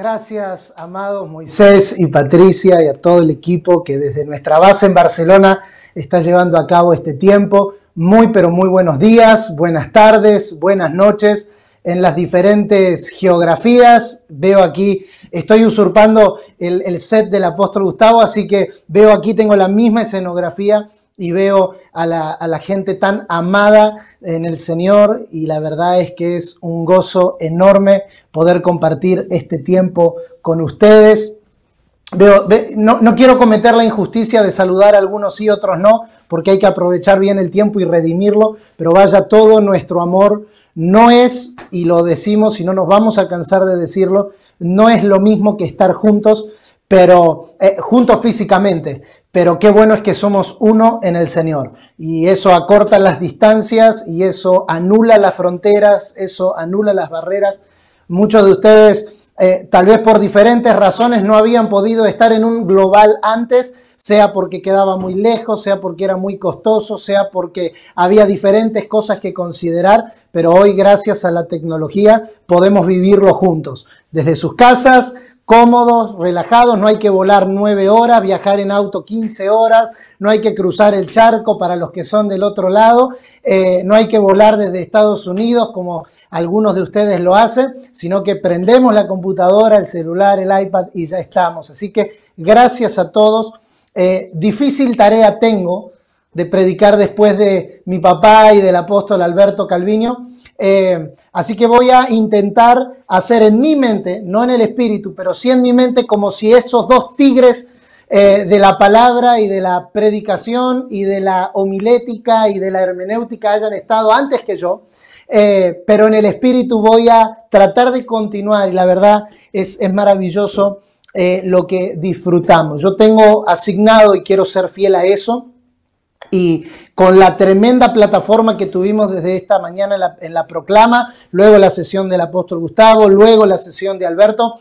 Gracias, amados Moisés y Patricia, y a todo el equipo que desde nuestra base en Barcelona está llevando a cabo este tiempo. Pero muy buenos días, buenas tardes, buenas noches en las diferentes geografías. Veo aquí, estoy usurpando el set del apóstol Gustavo, así que veo aquí, tengo la misma escenografía y veo a la gente tan amada en el Señor, y la verdad es que es un gozo enorme poder compartir este tiempo con ustedes. No quiero cometer la injusticia de saludar a algunos sí, otros no, porque hay que aprovechar bien el tiempo y redimirlo, pero vaya, todo nuestro amor no es, y lo decimos y no nos vamos a cansar de decirlo, no es lo mismo que estar juntos, pero juntos físicamente, pero qué bueno es que somos uno en el Señor, y eso acorta las distancias, y eso anula las fronteras, eso anula las barreras. Muchos de ustedes tal vez por diferentes razones no habían podido estar en un global antes, sea porque quedaba muy lejos, sea porque era muy costoso, sea porque había diferentes cosas que considerar, pero hoy, gracias a la tecnología, podemos vivirlo juntos, desde sus casas, cómodos, relajados. No hay que volar 9 horas, viajar en auto 15 horas, no hay que cruzar el charco para los que son del otro lado, no hay que volar desde Estados Unidos como algunos de ustedes lo hacen, sino que prendemos la computadora, el celular, el iPad y ya estamos. Así que gracias a todos. Difícil tarea tengo de predicar después de mi papá y del apóstol Alberto Calviño. Así que voy a intentar hacer en mi mente, no en el espíritu, pero sí en mi mente, como si esos dos tigres de la palabra y de la predicación y de la homilética y de la hermenéutica hayan estado antes que yo, pero en el espíritu voy a tratar de continuar, y la verdad es maravilloso lo que disfrutamos. Yo tengo asignado, y quiero ser fiel a eso, y con la tremenda plataforma que tuvimos desde esta mañana en la proclama, luego la sesión del apóstol Gustavo, luego la sesión de Alberto,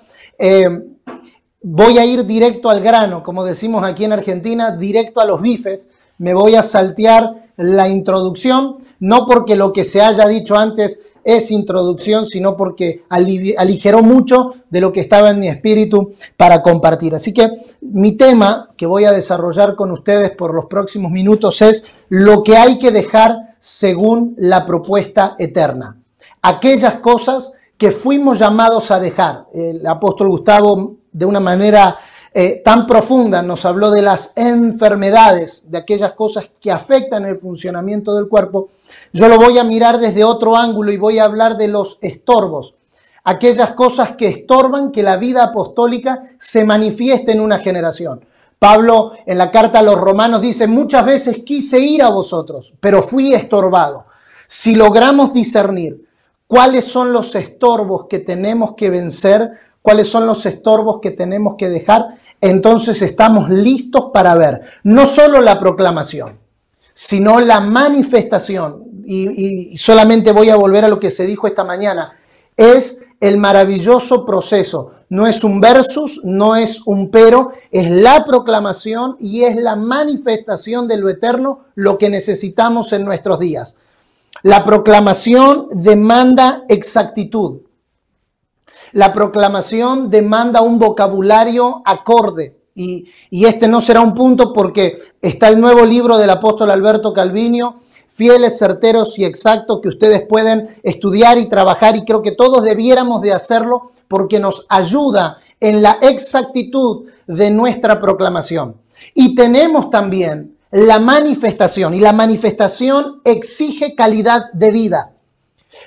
voy a ir directo al grano, como decimos aquí en Argentina, directo a los bifes. Me voy a saltear la introducción, no porque lo que se haya dicho antes es introducción, sino porque aligeró mucho de lo que estaba en mi espíritu para compartir. Así que mi tema que voy a desarrollar con ustedes por los próximos minutos es lo que hay que dejar según la propuesta eterna. Aquellas cosas que fuimos llamados a dejar. El apóstol Gustavo, de una manera tan profunda, nos habló de las enfermedades, de aquellas cosas que afectan el funcionamiento del cuerpo. Yo lo voy a mirar desde otro ángulo y voy a hablar de los estorbos, aquellas cosas que estorban que la vida apostólica se manifieste en una generación. Pablo en la carta a los Romanos dice: muchas veces quise ir a vosotros, pero fui estorbado. Si logramos discernir cuáles son los estorbos que tenemos que vencer, cuáles son los estorbos que tenemos que dejar, entonces estamos listos para ver no solo la proclamación, sino la manifestación. Y solamente voy a volver a lo que se dijo esta mañana. Es el maravilloso proceso. No es un versus, no es un pero, es la proclamación y es la manifestación de lo eterno lo que necesitamos en nuestros días. La proclamación demanda exactitud. La proclamación demanda un vocabulario acorde. Y este no será un punto porque está el nuevo libro del apóstol Alberto Calviño, Fieles, Certeros y Exactos, que ustedes pueden estudiar y trabajar, y creo que todos debiéramos de hacerlo porque nos ayuda en la exactitud de nuestra proclamación. Y tenemos también la manifestación, y la manifestación exige calidad de vida.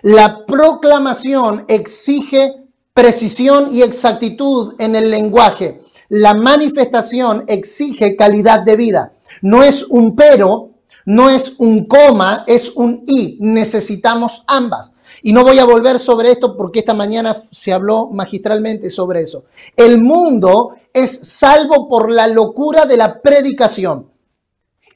La proclamación exige precisión y exactitud en el lenguaje. La manifestación exige calidad de vida. No es un pero, no es un coma, es un y. Necesitamos ambas. Y no voy a volver sobre esto porque esta mañana se habló magistralmente sobre eso. El mundo es salvo por la locura de la predicación.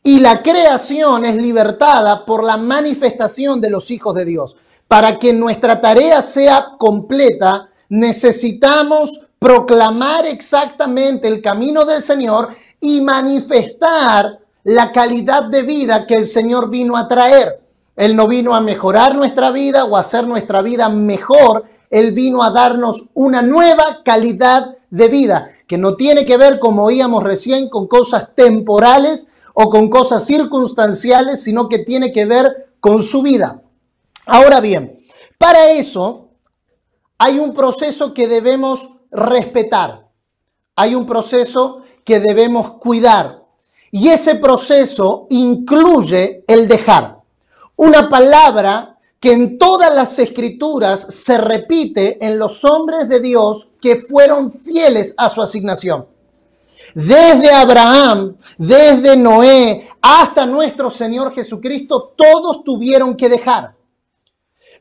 Y la creación es libertada por la manifestación de los hijos de Dios. Para que nuestra tarea sea completa, necesitamos proclamar exactamente el camino del Señor y manifestar la calidad de vida que el Señor vino a traer. Él no vino a mejorar nuestra vida o a hacer nuestra vida mejor. Él vino a darnos una nueva calidad de vida, que no tiene que ver, como oíamos recién, con cosas temporales o con cosas circunstanciales, sino que tiene que ver con su vida. Ahora bien, para eso hay un proceso que debemos respetar, hay un proceso que debemos cuidar, y ese proceso incluye el dejar. Una palabra que en todas las escrituras se repite en los hombres de Dios que fueron fieles a su asignación. Desde Abraham, desde Noé, hasta nuestro Señor Jesucristo, todos tuvieron que dejar.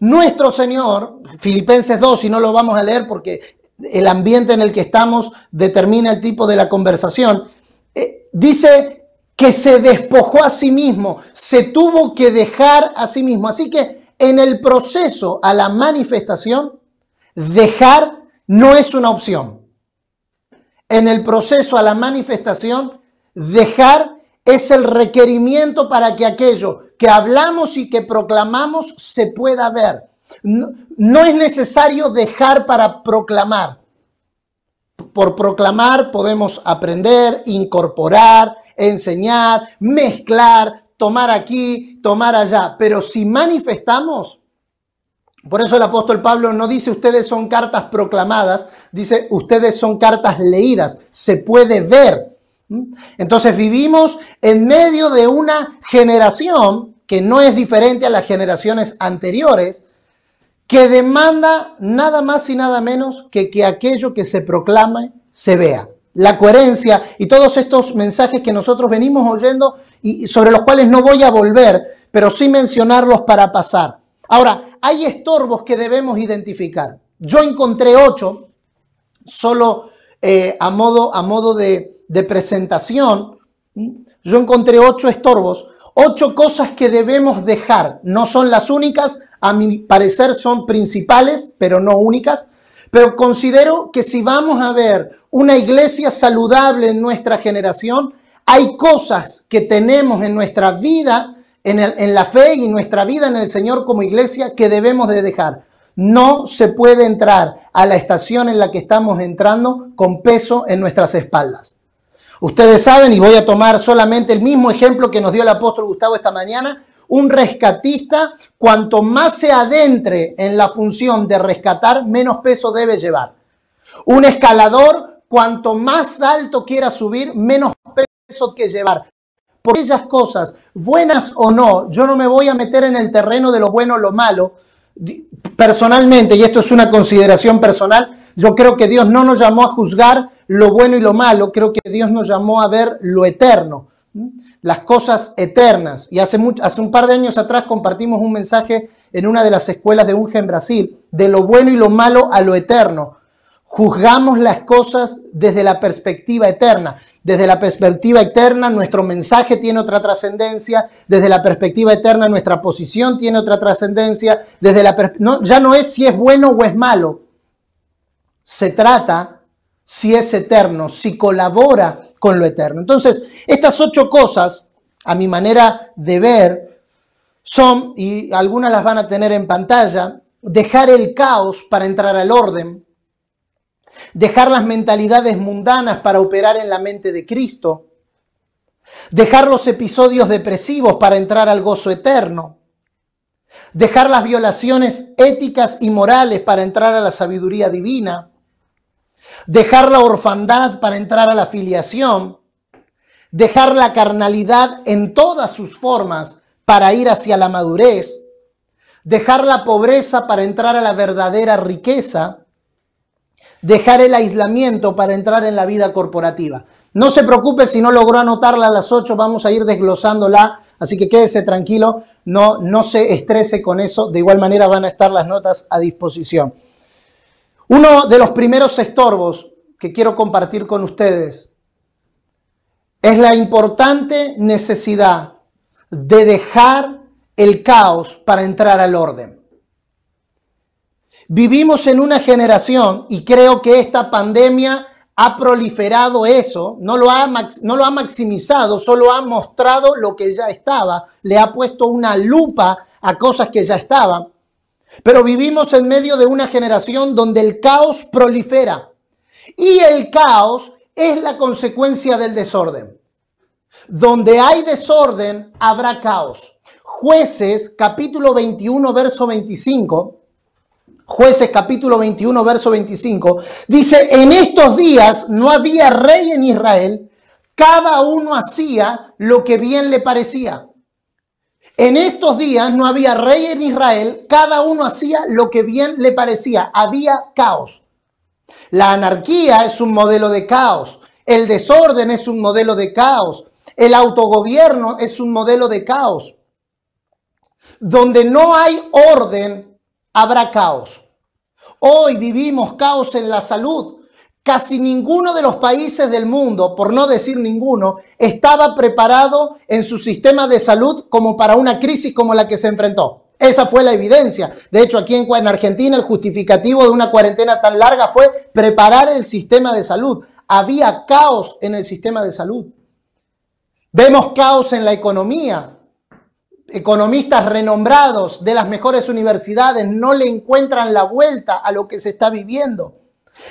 Nuestro Señor, Filipenses 2, y no lo vamos a leer porque el ambiente en el que estamos determina el tipo de la conversación, dice que se despojó a sí mismo, se tuvo que dejar a sí mismo. Así que en el proceso a la manifestación, dejar no es una opción. En el proceso a la manifestación, dejar es el requerimiento para que aquello que hablamos y que proclamamos se pueda ver. No es necesario dejar para proclamar. Por proclamar podemos aprender, incorporar, enseñar, mezclar, tomar aquí, tomar allá. Pero si manifestamos, por eso el apóstol Pablo no dice ustedes son cartas proclamadas, dice ustedes son cartas leídas, se puede ver. Entonces vivimos en medio de una generación que no es diferente a las generaciones anteriores, que demanda nada más y nada menos que aquello que se proclame se vea. La coherencia y todos estos mensajes que nosotros venimos oyendo y sobre los cuales no voy a volver, pero sí mencionarlos para pasar. Ahora, hay estorbos que debemos identificar. Yo encontré 8, solo a modo de presentación. Yo encontré 8 estorbos, 8 cosas que debemos dejar. No son las únicas, a mi parecer son principales, pero no únicas. Pero considero que si vamos a ver una iglesia saludable en nuestra generación, hay cosas que tenemos en nuestra vida, en la fe y en nuestra vida en el Señor como iglesia que debemos de dejar. No se puede entrar a la estación en la que estamos entrando con peso en nuestras espaldas. Ustedes saben, y voy a tomar solamente el mismo ejemplo que nos dio el apóstol Gustavo esta mañana, un rescatista, cuanto más se adentre en la función de rescatar, menos peso debe llevar. Un escalador, cuanto más alto quiera subir, menos peso que llevar. Por aquellas cosas, buenas o no, yo no me voy a meter en el terreno de lo bueno o lo malo. Personalmente, y esto es una consideración personal, yo creo que Dios no nos llamó a juzgar lo bueno y lo malo, creo que Dios nos llamó a ver lo eterno, las cosas eternas. Y hace un par de años atrás compartimos un mensaje en una de las escuelas de UNGE en Brasil, de lo bueno y lo malo a lo eterno. Juzgamos las cosas desde la perspectiva eterna. Desde la perspectiva eterna, nuestro mensaje tiene otra trascendencia. Desde la perspectiva eterna, nuestra posición tiene otra trascendencia. Ya no es si es bueno o es malo. Se trata si es eterno, si colabora con lo eterno. Entonces, estas 8 cosas, a mi manera de ver, son, y algunas las van a tener en pantalla, dejar el caos para entrar al orden, dejar las mentalidades mundanas para operar en la mente de Cristo, dejar los episodios depresivos para entrar al gozo eterno, dejar las violaciones éticas y morales para entrar a la sabiduría divina, dejar la orfandad para entrar a la filiación, dejar la carnalidad en todas sus formas para ir hacia la madurez, dejar la pobreza para entrar a la verdadera riqueza, dejar el aislamiento para entrar en la vida corporativa. No se preocupe si no logró anotarla a las 8, vamos a ir desglosándola, así que quédese tranquilo, no se estrese con eso, de igual manera van a estar las notas a disposición. Uno de los primeros estorbos que quiero compartir con ustedes es la importante necesidad de dejar el caos para entrar al orden. Vivimos en una generación, y creo que esta pandemia ha proliferado eso, no lo ha maximizado, solo ha mostrado lo que ya estaba, le ha puesto una lupa a cosas que ya estaban. Pero vivimos en medio de una generación donde el caos prolifera. Y el caos es la consecuencia del desorden. Donde hay desorden, habrá caos. Jueces, capítulo 21, verso 25. Jueces, capítulo 21, verso 25. Dice, en estos días no había rey en Israel. Cada uno hacía lo que bien le parecía. En estos días no había rey en Israel. Cada uno hacía lo que bien le parecía. Había caos. La anarquía es un modelo de caos. El desorden es un modelo de caos. El autogobierno es un modelo de caos. Donde no hay orden, habrá caos. Hoy vivimos caos en la salud. Casi ninguno de los países del mundo, por no decir ninguno, estaba preparado en su sistema de salud como para una crisis como la que se enfrentó. Esa fue la evidencia. De hecho, aquí en Argentina el justificativo de una cuarentena tan larga fue preparar el sistema de salud. Había caos en el sistema de salud. Vemos caos en la economía. Economistas renombrados de las mejores universidades no le encuentran la vuelta a lo que se está viviendo.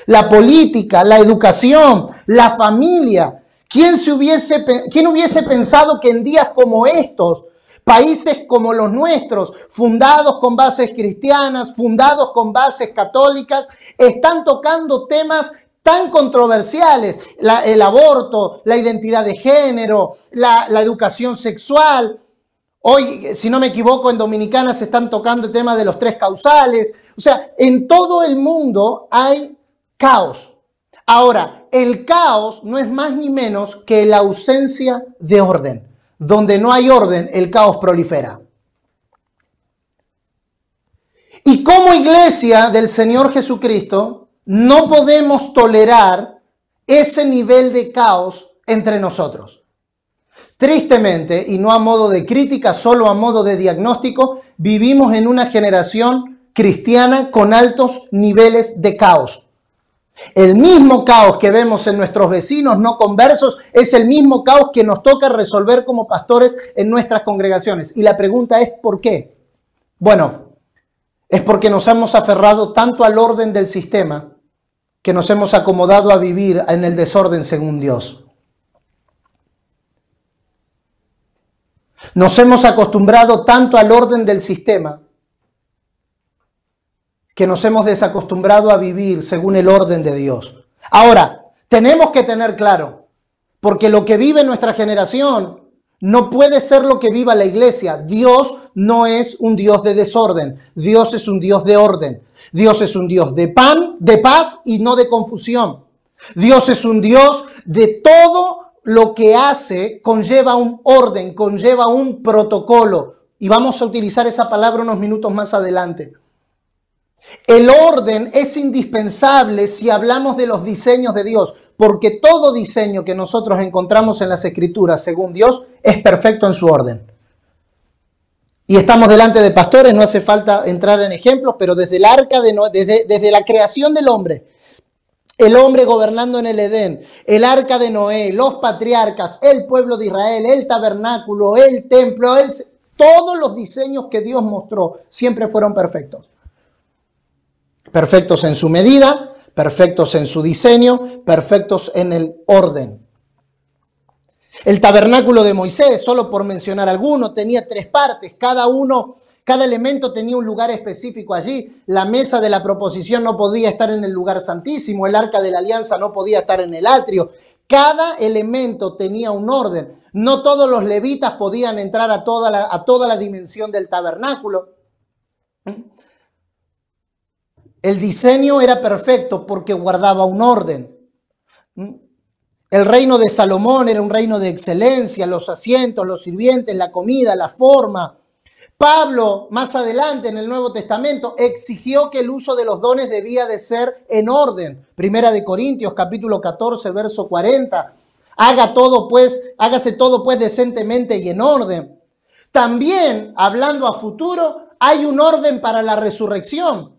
La política, la educación, la familia. ¿Quién hubiese pensado que en días como estos, países como los nuestros, fundados con bases cristianas, fundados con bases católicas, están tocando temas tan controversiales? El aborto, la identidad de género, la educación sexual. Hoy, si no me equivoco, en Dominicana se están tocando el tema de los 3 causales. O sea, en todo el mundo hay caos. Ahora, el caos no es más ni menos que la ausencia de orden. Donde no hay orden, el caos prolifera. Y como iglesia del Señor Jesucristo, no podemos tolerar ese nivel de caos entre nosotros. Tristemente, y no a modo de crítica, solo a modo de diagnóstico, vivimos en una generación cristiana con altos niveles de caos. El mismo caos que vemos en nuestros vecinos no conversos es el mismo caos que nos toca resolver como pastores en nuestras congregaciones. Y la pregunta es, ¿por qué? Bueno, es porque nos hemos aferrado tanto al orden del sistema que nos hemos acomodado a vivir en el desorden según Dios. Nos hemos acostumbrado tanto al orden del sistema que nos hemos desacostumbrado a vivir según el orden de Dios. Ahora, tenemos que tener claro, porque lo que vive nuestra generación no puede ser lo que viva la iglesia. Dios no es un Dios de desorden. Dios es un Dios de orden. Dios es un Dios de paz y no de confusión. Dios es un Dios de todo lo que hace conlleva un orden, conlleva un protocolo. Y vamos a utilizar esa palabra unos minutos más adelante. El orden es indispensable si hablamos de los diseños de Dios, porque todo diseño que nosotros encontramos en las Escrituras, según Dios, es perfecto en su orden. Y estamos delante de pastores, no hace falta entrar en ejemplos, pero desde el arca de Noé, desde la creación del hombre, el hombre gobernando en el Edén, el arca de Noé, los patriarcas, el pueblo de Israel, el tabernáculo, el templo, todos los diseños que Dios mostró siempre fueron perfectos. Perfectos en su medida, perfectos en su diseño, perfectos en el orden. El tabernáculo de Moisés, solo por mencionar alguno, tenía 3 partes, cada elemento tenía un lugar específico allí. La mesa de la proposición no podía estar en el lugar santísimo, el arca de la alianza no podía estar en el atrio. Cada elemento tenía un orden. No todos los levitas podían entrar a toda la dimensión del tabernáculo. El diseño era perfecto porque guardaba un orden. El reino de Salomón era un reino de excelencia, los asientos, los sirvientes, la comida, la forma. Pablo, más adelante en el Nuevo Testamento, exigió que el uso de los dones debía de ser en orden. Primera de Corintios, capítulo 14, verso 40. Hágase todo pues decentemente y en orden. También, hablando a futuro, hay un orden para la resurrección.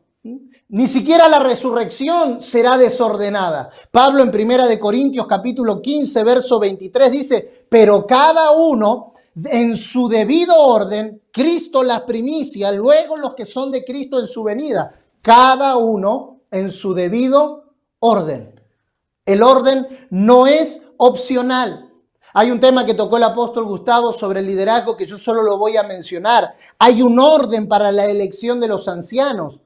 Ni siquiera la resurrección será desordenada. Pablo en Primera de Corintios capítulo 15, verso 23 dice, pero cada uno en su debido orden, Cristo las primicias, luego los que son de Cristo en su venida, cada uno en su debido orden. El orden no es opcional. Hay un tema que tocó el apóstol Gustavo sobre el liderazgo que yo solo lo voy a mencionar. Hay un orden para la elección de los ancianos.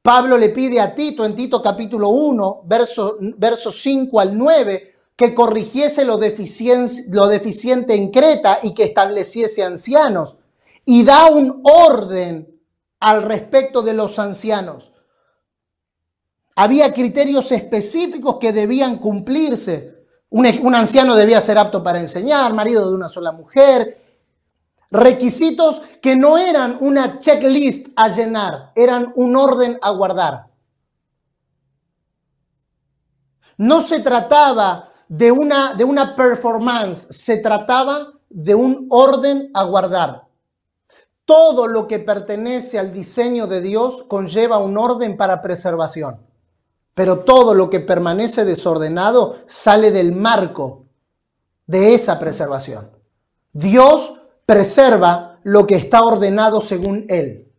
Pablo le pide a Tito en Tito capítulo 1, versos 5 al 9, que corrigiese lo deficiente en Creta y que estableciese ancianos. Y da un orden al respecto de los ancianos. Había criterios específicos que debían cumplirse. Un anciano debía ser apto para enseñar, marido de una sola mujer. Requisitos que no eran una checklist a llenar, eran un orden a guardar. No se trataba de una performance, se trataba de un orden a guardar. Todo lo que pertenece al diseño de Dios conlleva un orden para preservación. Pero todo lo que permanece desordenado sale del marco de esa preservación. Dios preserva lo que está ordenado según Él.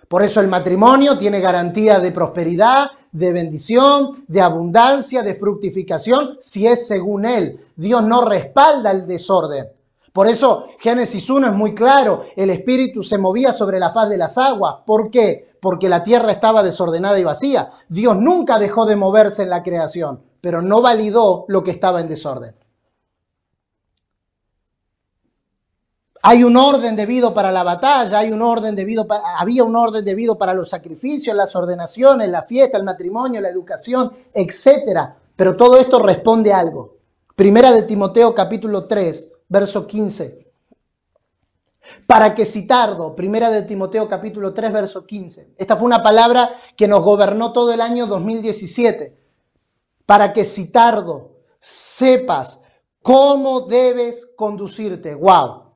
Por eso el matrimonio tiene garantía de prosperidad, de bendición, de abundancia, de fructificación, si es según Él. Dios no respalda el desorden. Por eso Génesis 1 es muy claro, el Espíritu se movía sobre la faz de las aguas. ¿Por qué? Porque la tierra estaba desordenada y vacía. Dios nunca dejó de moverse en la creación, pero no validó lo que estaba en desorden. Hay un orden debido para la batalla, había un orden debido para los sacrificios, las ordenaciones, la fiesta, el matrimonio, la educación, etc. Pero todo esto responde a algo. Primera de Timoteo capítulo 3, verso 15. Para que si tardo, primera de Timoteo capítulo 3, verso 15. Esta fue una palabra que nos gobernó todo el año 2017. Para que si tardo, sepas cómo debes conducirte. ¡Wow!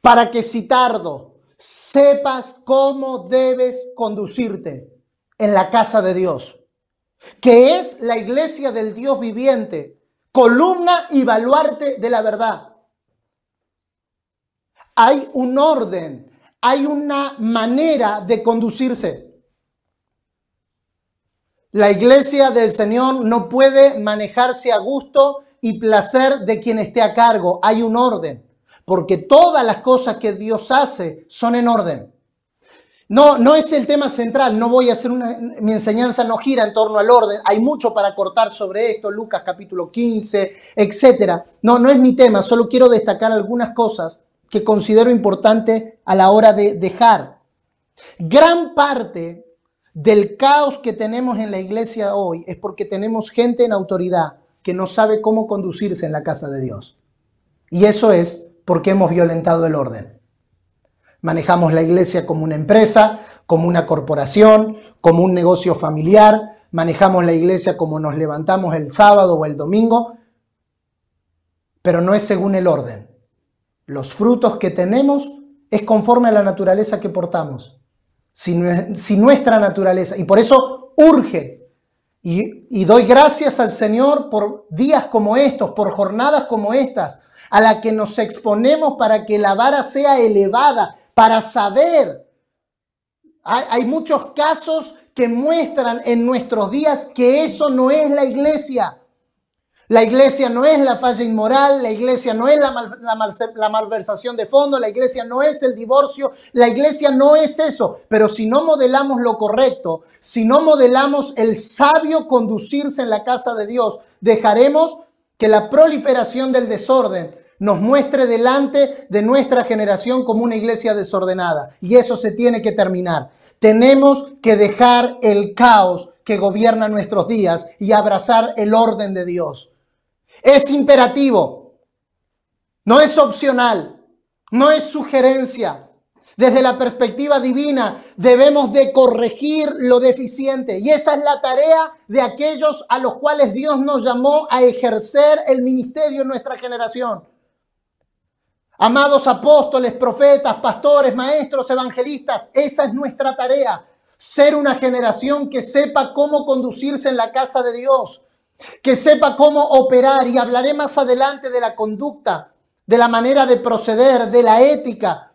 Para que si tardo, sepas cómo debes conducirte en la casa de Dios, que es la iglesia del Dios viviente, columna y baluarte de la verdad. Hay un orden, hay una manera de conducirse. La iglesia del Señor no puede manejarse a gusto y placer de quien esté a cargo. Hay un orden, porque todas las cosas que Dios hace son en orden. No es el tema central, no voy a hacer mi enseñanza no gira en torno al orden. Hay mucho para cortar sobre esto, Lucas capítulo 15, etc. No es mi tema, solo quiero destacar algunas cosas que considero importante a la hora de dejar. Gran parte del caos que tenemos en la iglesia hoy es porque tenemos gente en autoridad que no sabe cómo conducirse en la casa de Dios. Y eso es porque hemos violentado el orden. Manejamos la iglesia como una empresa, como una corporación, como un negocio familiar. Manejamos la iglesia como nos levantamos el sábado o el domingo, pero no es según el orden. Los frutos que tenemos es conforme a la naturaleza que portamos. Si nuestra naturaleza, y por eso urge, y doy gracias al Señor por días como estos, por jornadas como estas, a la que nos exponemos para que la vara sea elevada, para saber. Hay muchos casos que muestran en nuestros días que eso no es la iglesia. La iglesia no es la falla inmoral, la iglesia no es la malversación de fondos, la iglesia no es el divorcio, la iglesia no es eso. Pero si no modelamos lo correcto, si no modelamos el sabio conducirse en la casa de Dios, dejaremos que la proliferación del desorden nos muestre delante de nuestra generación como una iglesia desordenada. Y eso se tiene que terminar. Tenemos que dejar el caos que gobierna nuestros días y abrazar el orden de Dios. Es imperativo, no es opcional, no es sugerencia. Desde la perspectiva divina debemos de corregir lo deficiente y esa es la tarea de aquellos a los cuales Dios nos llamó a ejercer el ministerio en nuestra generación. Amados apóstoles, profetas, pastores, maestros, evangelistas, esa es nuestra tarea. Ser una generación que sepa cómo conducirse en la casa de Dios, que sepa cómo operar, y hablaré más adelante de la conducta de la manera de proceder, de la ética.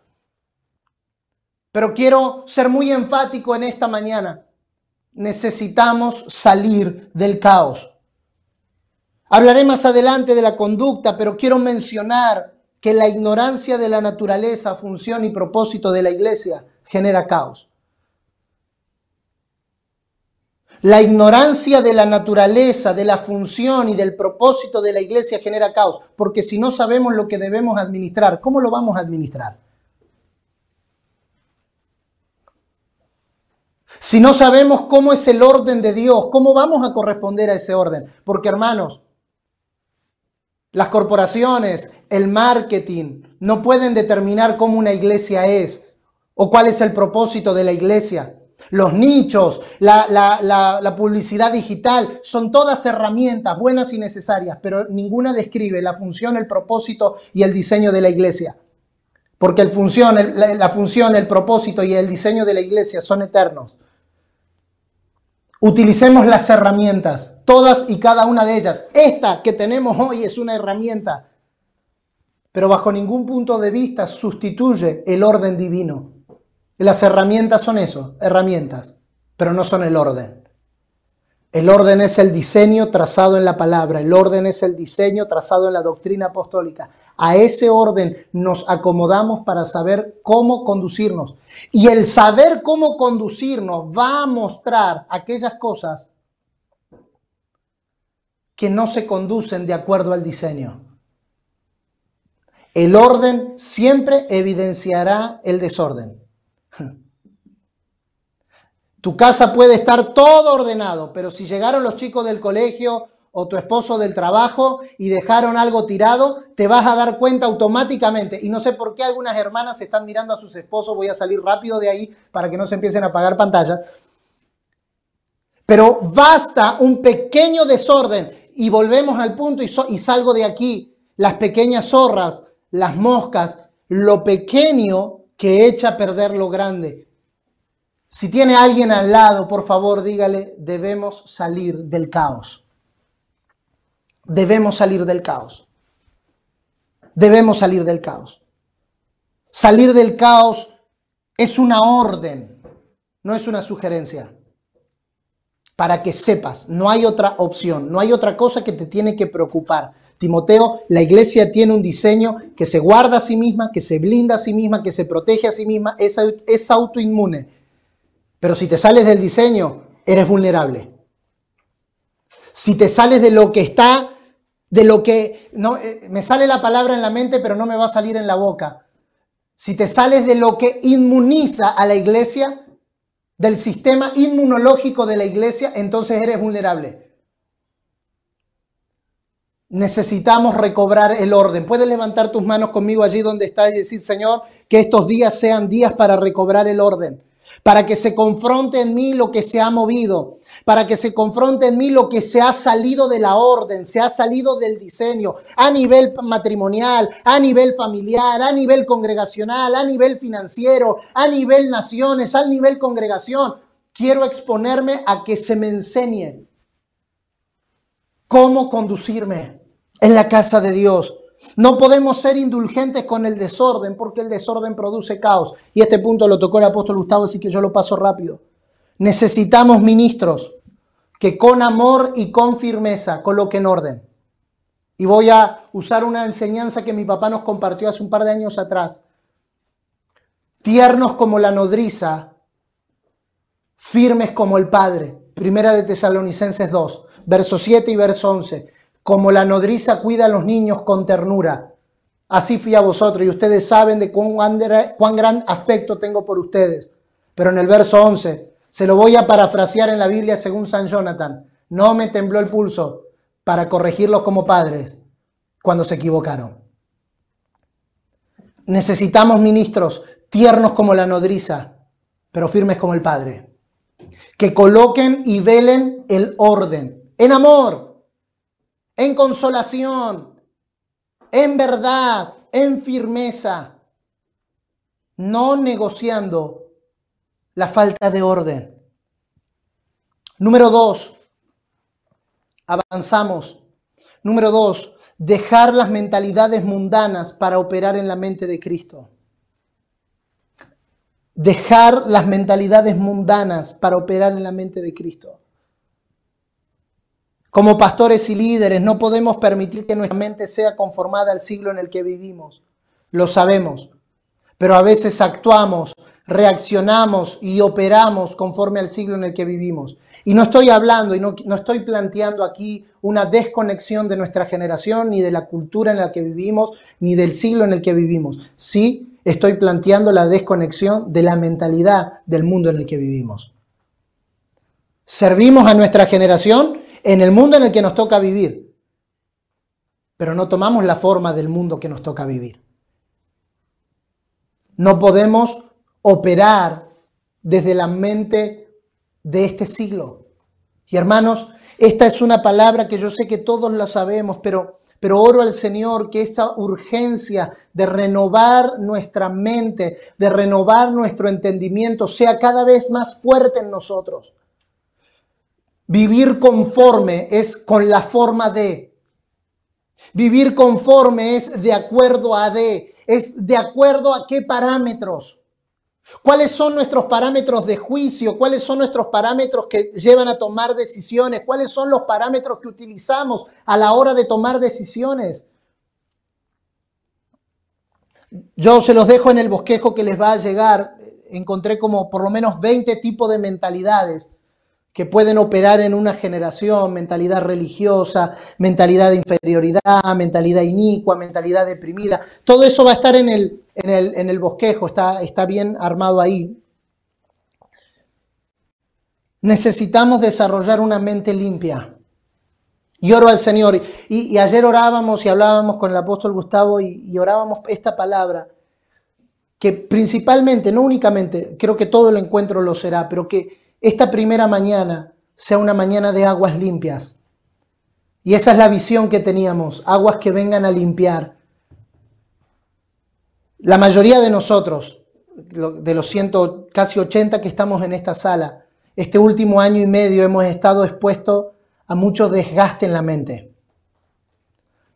Pero quiero ser muy enfático en esta mañana. Necesitamos salir del caos. Hablaré más adelante de la conducta, pero quiero mencionar que la ignorancia de la naturaleza, función y propósito de la iglesia genera caos. La ignorancia de la naturaleza, de la función y del propósito de la iglesia genera caos, porque si no sabemos lo que debemos administrar, ¿cómo lo vamos a administrar? Si no sabemos cómo es el orden de Dios, ¿cómo vamos a corresponder a ese orden? Porque, hermanos, las corporaciones, el marketing, no pueden determinar cómo una iglesia es o cuál es el propósito de la iglesia. Los nichos, la publicidad digital, son todas herramientas buenas y necesarias, pero ninguna describe la función, el propósito y el diseño de la iglesia. Porque la función, el propósito y el diseño de la iglesia son eternos. Utilicemos las herramientas, todas y cada una de ellas. Esta que tenemos hoy es una herramienta, pero bajo ningún punto de vista sustituye el orden divino. Las herramientas son eso, herramientas, pero no son el orden. El orden es el diseño trazado en la palabra, el orden es el diseño trazado en la doctrina apostólica. A ese orden nos acomodamos para saber cómo conducirnos. Y el saber cómo conducirnos va a mostrar aquellas cosas que no se conducen de acuerdo al diseño. El orden siempre evidenciará el desorden. Tu casa puede estar todo ordenado, pero si llegaron los chicos del colegio o tu esposo del trabajo y dejaron algo tirado, te vas a dar cuenta automáticamente. Y no sé por qué algunas hermanas están mirando a sus esposos. Voy a salir rápido de ahí para que no se empiecen a apagar pantallas. Pero basta un pequeño desorden y volvemos al punto y salgo de aquí. Las pequeñas zorras, las moscas, lo pequeño que echa a perder lo grande. Si tiene alguien al lado, por favor, dígale, debemos salir del caos. Debemos salir del caos. Debemos salir del caos. Salir del caos es una orden, no es una sugerencia. Para que sepas, no hay otra opción, no hay otra cosa que te tiene que preocupar. Timoteo, la iglesia tiene un diseño que se guarda a sí misma, que se blinda a sí misma, que se protege a sí misma, es autoinmune. Pero si te sales del diseño, eres vulnerable. Si te sales de lo que está, de lo que... no, me sale la palabra en la mente, pero no me va a salir en la boca. Si te sales de lo que inmuniza a la iglesia, del sistema inmunológico de la iglesia, entonces eres vulnerable. Necesitamos recobrar el orden. Puedes levantar tus manos conmigo allí donde estás y decir, Señor, que estos días sean días para recobrar el orden. Para que se confronte en mí lo que se ha movido, para que se confronte en mí lo que se ha salido de la orden, se ha salido del diseño, a nivel matrimonial, a nivel familiar, a nivel congregacional, a nivel financiero, a nivel naciones, a nivel congregación. Quiero exponerme a que se me enseñe cómo conducirme en la casa de Dios. No podemos ser indulgentes con el desorden porque el desorden produce caos. Y este punto lo tocó el apóstol Gustavo, así que yo lo paso rápido. Necesitamos ministros que con amor y con firmeza coloquen orden. Y voy a usar una enseñanza que mi papá nos compartió hace un par de años atrás. Tiernos como la nodriza, firmes como el Padre. Primera de Tesalonicenses 2, versos 7 y verso 11. Como la nodriza cuida a los niños con ternura, así fui a vosotros. Y ustedes saben de cuán gran afecto tengo por ustedes. Pero en el verso 11, se lo voy a parafrasear en la Biblia según San Jonathan. No me tembló el pulso para corregirlos como padres cuando se equivocaron. Necesitamos ministros tiernos como la nodriza, pero firmes como el Padre. Que coloquen y velen el orden en amor, en consolación, en verdad, en firmeza, no negociando la falta de orden. Número 2, avanzamos. Número 2, dejar las mentalidades mundanas para operar en la mente de Cristo. Dejar las mentalidades mundanas para operar en la mente de Cristo. Como pastores y líderes no podemos permitir que nuestra mente sea conformada al siglo en el que vivimos. Lo sabemos, pero a veces actuamos, reaccionamos y operamos conforme al siglo en el que vivimos. Y no estoy hablando y no estoy planteando aquí una desconexión de nuestra generación, ni de la cultura en la que vivimos, ni del siglo en el que vivimos. Sí, estoy planteando la desconexión de la mentalidad del mundo en el que vivimos. Servimos a nuestra generación en el mundo en el que nos toca vivir, pero no tomamos la forma del mundo que nos toca vivir. No podemos operar desde la mente de este siglo. Y hermanos, esta es una palabra que yo sé que todos la sabemos, pero oro al Señor que esa urgencia de renovar nuestra mente, de renovar nuestro entendimiento, sea cada vez más fuerte en nosotros. Vivir conforme es con la forma de. Vivir conforme es de acuerdo a de. Es de acuerdo a qué parámetros. ¿Cuáles son nuestros parámetros de juicio? ¿Cuáles son nuestros parámetros que llevan a tomar decisiones? ¿Cuáles son los parámetros que utilizamos a la hora de tomar decisiones? Yo se los dejo en el bosquejo que les va a llegar. Encontré como por lo menos 20 tipos de mentalidades que pueden operar en una generación: mentalidad religiosa, mentalidad de inferioridad, mentalidad inicua, mentalidad deprimida. Todo eso va a estar en el bosquejo, está bien armado ahí. Necesitamos desarrollar una mente limpia. Y oro al Señor. Y ayer orábamos y hablábamos con el apóstol Gustavo y orábamos esta palabra, que principalmente, no únicamente, creo que todo el encuentro lo será, pero que esta primera mañana sea una mañana de aguas limpias. Y esa es la visión que teníamos, aguas que vengan a limpiar. La mayoría de nosotros, de los casi 80 que estamos en esta sala, este último año y medio hemos estado expuestos a mucho desgaste en la mente.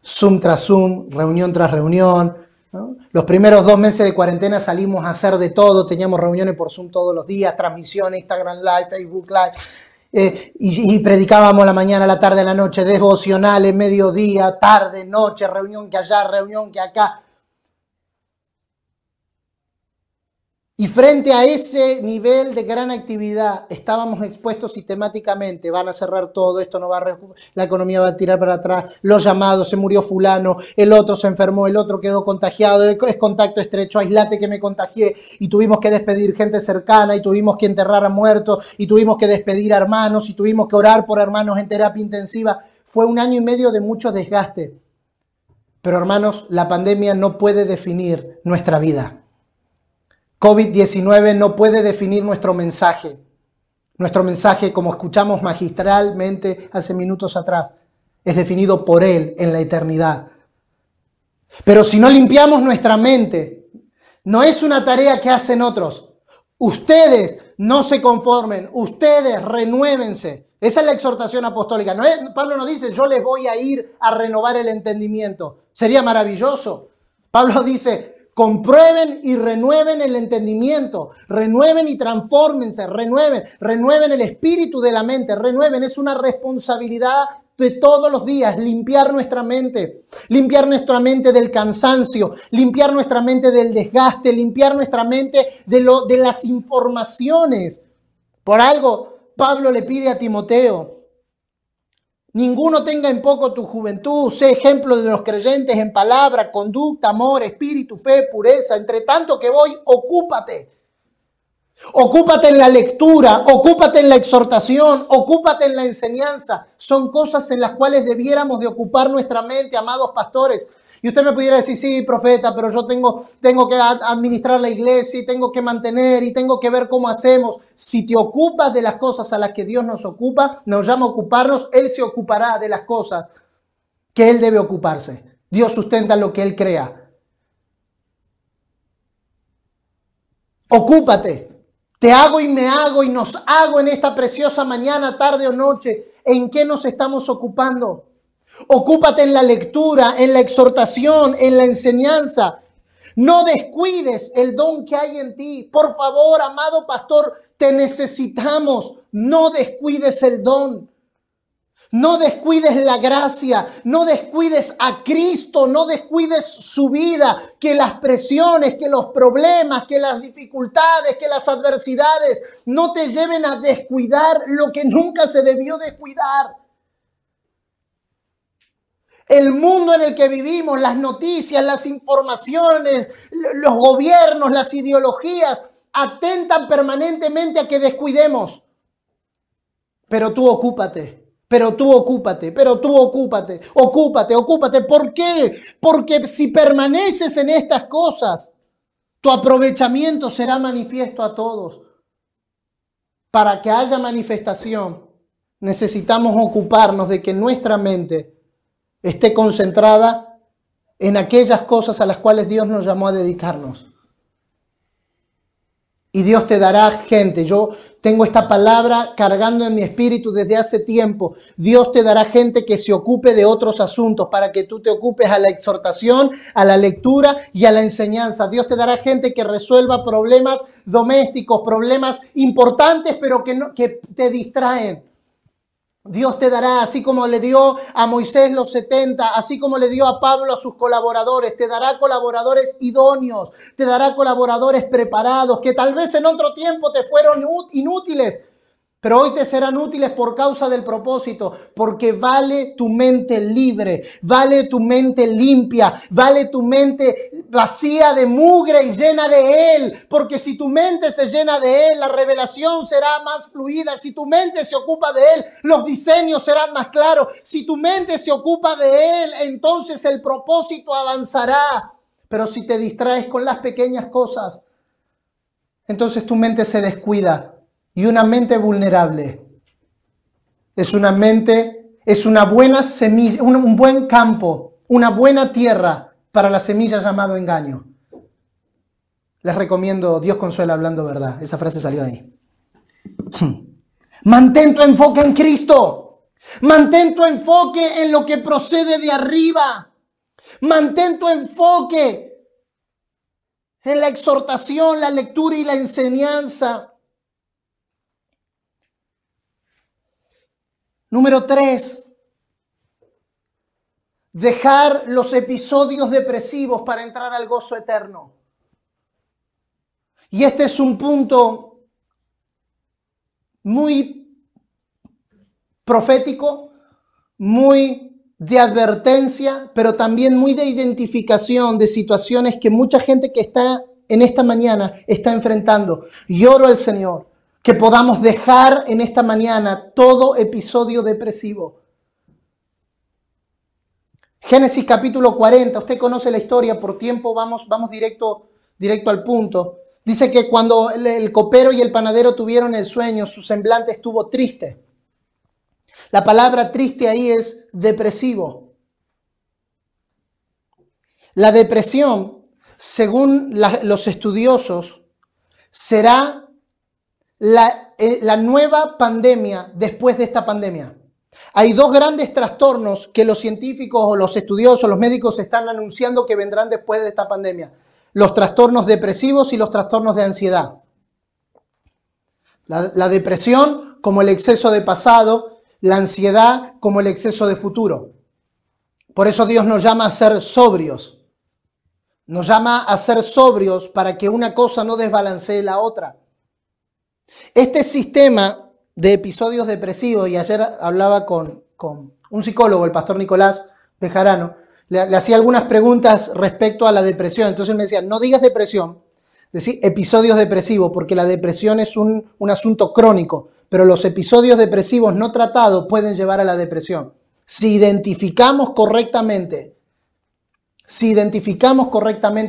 Zoom tras Zoom, reunión tras reunión, ¿no? Los primeros 2 meses de cuarentena salimos a hacer de todo, teníamos reuniones por Zoom todos los días, transmisiones, Instagram Live, Facebook Live, y predicábamos a la mañana, a la tarde, a la noche, devocionales, mediodía, tarde, noche, reunión que allá, reunión que acá. Y frente a ese nivel de gran actividad estábamos expuestos sistemáticamente. Van a cerrar todo, esto no va a la economía va a tirar para atrás, los llamados, se murió fulano, el otro se enfermó, el otro quedó contagiado, es contacto estrecho, aislate que me contagié, y tuvimos que despedir gente cercana, y tuvimos que enterrar a muertos, y tuvimos que despedir a hermanos, y tuvimos que orar por hermanos en terapia intensiva. Fue 1 año y medio de mucho desgaste. Pero hermanos, la pandemia no puede definir nuestra vida. COVID-19 no puede definir nuestro mensaje. Nuestro mensaje, como escuchamos magistralmente hace minutos atrás, es definido por Él en la eternidad. Pero si no limpiamos nuestra mente, no es una tarea que hacen otros. Ustedes no se conformen, ustedes renuévense. Esa es la exhortación apostólica. Pablo no dice, yo les voy a ir a renovar el entendimiento. Sería maravilloso. Pablo dice, comprueben y renueven el entendimiento, renueven y transfórmense, renueven el espíritu de la mente, renueven. Es una responsabilidad de todos los días, limpiar nuestra mente del cansancio, limpiar nuestra mente del desgaste, limpiar nuestra mente de las informaciones. Por algo, Pablo le pide a Timoteo, ninguno tenga en poco tu juventud, sé ejemplo de los creyentes en palabra, conducta, amor, espíritu, fe, pureza. Entre tanto que voy, ocúpate. Ocúpate en la lectura, ocúpate en la exhortación, ocúpate en la enseñanza. Son cosas en las cuales debiéramos de ocupar nuestra mente, amados pastores. Y usted me pudiera decir, sí, profeta, pero yo tengo que administrar la iglesia y tengo que mantener y tengo que ver cómo hacemos. Si te ocupas de las cosas a las que Dios nos ocupa, nos llama a ocuparnos, Él se ocupará de las cosas que Él debe ocuparse. Dios sustenta lo que Él crea. Ocúpate. Te hago y me hago y nos hago en esta preciosa mañana, tarde o noche. ¿En qué nos estamos ocupando? Ocúpate en la lectura, en la exhortación, en la enseñanza. No descuides el don que hay en ti. Por favor, amado pastor, te necesitamos. No descuides el don. No descuides la gracia, no descuides a Cristo, no descuides su vida, que las presiones, que los problemas, que las dificultades, que las adversidades no te lleven a descuidar lo que nunca se debió descuidar. El mundo en el que vivimos, las noticias, las informaciones, los gobiernos, las ideologías, atentan permanentemente a que descuidemos. Pero tú ocúpate. Pero tú ocúpate. ¿Por qué? Porque si permaneces en estas cosas, tu aprovechamiento será manifiesto a todos. Para que haya manifestación, necesitamos ocuparnos de que nuestra mente esté concentrada en aquellas cosas a las cuales Dios nos llamó a dedicarnos. Y Dios te dará gente. Yo tengo esta palabra cargando en mi espíritu desde hace tiempo. Dios te dará gente que se ocupe de otros asuntos para que tú te ocupes a la exhortación, a la lectura y a la enseñanza. Dios te dará gente que resuelva problemas domésticos, problemas importantes, pero que te distraen. Dios te dará, así como le dio a Moisés los 70, así como le dio a Pablo a sus colaboradores, te dará colaboradores idóneos, te dará colaboradores preparados, que tal vez en otro tiempo te fueron inútiles, pero hoy te serán útiles por causa del propósito, porque vale tu mente libre, vale tu mente limpia, vale tu mente vacía de mugre y llena de Él, porque si tu mente se llena de Él, la revelación será más fluida. Si tu mente se ocupa de Él, los diseños serán más claros. Si tu mente se ocupa de Él, entonces el propósito avanzará. Pero si te distraes con las pequeñas cosas, entonces tu mente se descuida. Y una mente vulnerable es una buena semilla, un buen campo, una buena tierra para la semilla llamado engaño. Les recomiendo Dios consuela hablando verdad. Esa frase salió ahí. Mantén tu enfoque en Cristo. Mantén tu enfoque en lo que procede de arriba. Mantén tu enfoque en la exhortación, la lectura y la enseñanza. Número 3, dejar los episodios depresivos para entrar al gozo eterno. Y este es un punto muy profético, muy de advertencia, pero también muy de identificación de situaciones que mucha gente que está en esta mañana está enfrentando. Y oro al Señor que podamos dejar en esta mañana todo episodio depresivo. Génesis capítulo 40, usted conoce la historia, por tiempo vamos directo al punto. Dice que cuando el copero y el panadero tuvieron el sueño, su semblante estuvo triste. La palabra triste ahí es depresivo. La depresión, según los estudiosos, será la nueva pandemia después de esta pandemia. Hay dos grandes trastornos que los científicos o los estudiosos, los médicos están anunciando que vendrán después de esta pandemia. Los trastornos depresivos y los trastornos de ansiedad. La depresión como el exceso de pasado, la ansiedad como el exceso de futuro. Por eso Dios nos llama a ser sobrios. Nos llama a ser sobrios para que una cosa no desbalancee la otra. Este sistema de episodios depresivos, y ayer hablaba con un psicólogo, el pastor Nicolás Bejarano, le hacía algunas preguntas respecto a la depresión. Entonces él me decía, no digas depresión, decir episodios depresivos, porque la depresión es un asunto crónico, pero los episodios depresivos no tratados pueden llevar a la depresión. Si identificamos correctamente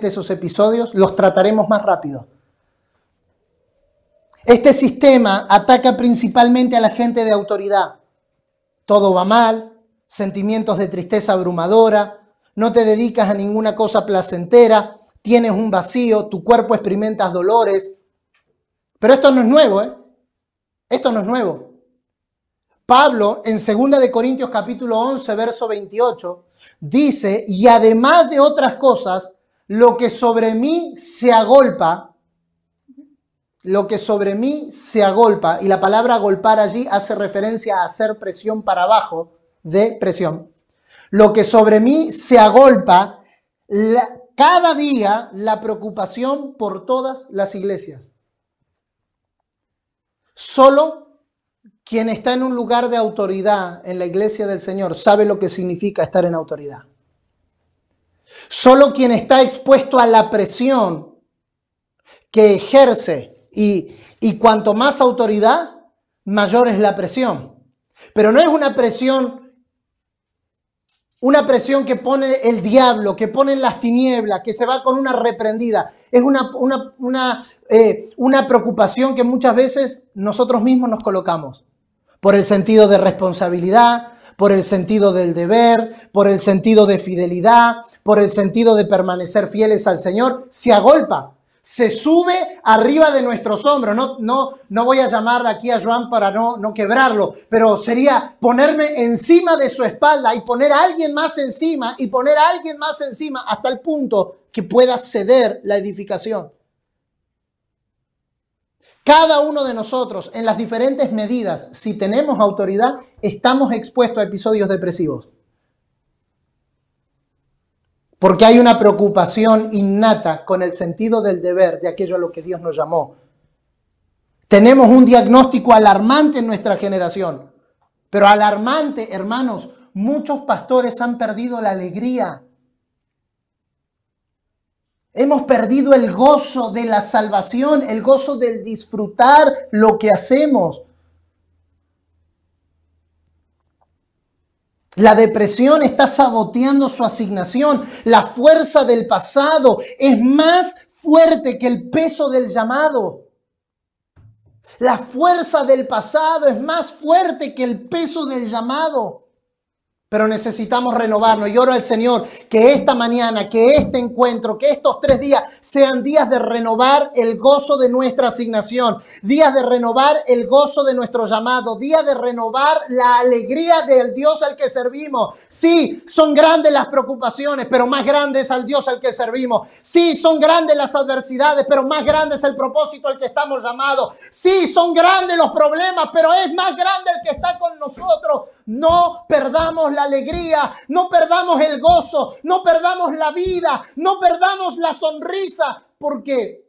esos episodios, los trataremos más rápido. Este sistema ataca principalmente a la gente de autoridad. Todo va mal, sentimientos de tristeza abrumadora, no te dedicas a ninguna cosa placentera, tienes un vacío, tu cuerpo experimenta dolores. Pero esto no es nuevo, ¿eh? Esto no es nuevo. Pablo, en 2 de Corintios capítulo 11, verso 28, dice, y además de otras cosas, lo que sobre mí se agolpa, y la palabra agolpar allí hace referencia a hacer presión para abajo, de presión. Lo que sobre mí se agolpa, cada día la preocupación por todas las iglesias. Solo quien está en un lugar de autoridad en la iglesia del Señor sabe lo que significa estar en autoridad. Solo quien está expuesto a la presión que ejerce y cuanto más autoridad, mayor es la presión. Pero no es una presión que pone el diablo, que pone en las tinieblas, que se va con una reprendida. Es una preocupación que muchas veces nosotros mismos nos colocamos. Por el sentido de responsabilidad, por el sentido del deber, por el sentido de fidelidad, por el sentido de permanecer fieles al Señor, se agolpa, se sube arriba de nuestros hombros. No voy a llamar aquí a Joan para no quebrarlo, pero sería ponerme encima de su espalda y poner a alguien más encima y poner a alguien más encima hasta el punto que pueda ceder la edificación. Cada uno de nosotros, en las diferentes medidas, si tenemos autoridad, estamos expuestos a episodios depresivos. Porque hay una preocupación innata con el sentido del deber de aquello a lo que Dios nos llamó. Tenemos un diagnóstico alarmante en nuestra generación. Pero alarmante, hermanos, muchos pastores han perdido la alegría. Hemos perdido el gozo de la salvación, el gozo del disfrutar lo que hacemos. La depresión está saboteando su asignación. La fuerza del pasado es más fuerte que el peso del llamado. La fuerza del pasado es más fuerte que el peso del llamado. Pero necesitamos renovarnos. Y oro al Señor que esta mañana, que este encuentro, que estos 3 días sean días de renovar el gozo de nuestra asignación, días de renovar el gozo de nuestro llamado, días de renovar la alegría del Dios al que servimos. Sí, son grandes las preocupaciones, pero más grande es al Dios al que servimos. Sí, son grandes las adversidades, pero más grande es el propósito al que estamos llamados. Sí, son grandes los problemas, pero es más grande el que está con nosotros. No perdamos la alegría, no perdamos el gozo, no perdamos la vida, no perdamos la sonrisa, porque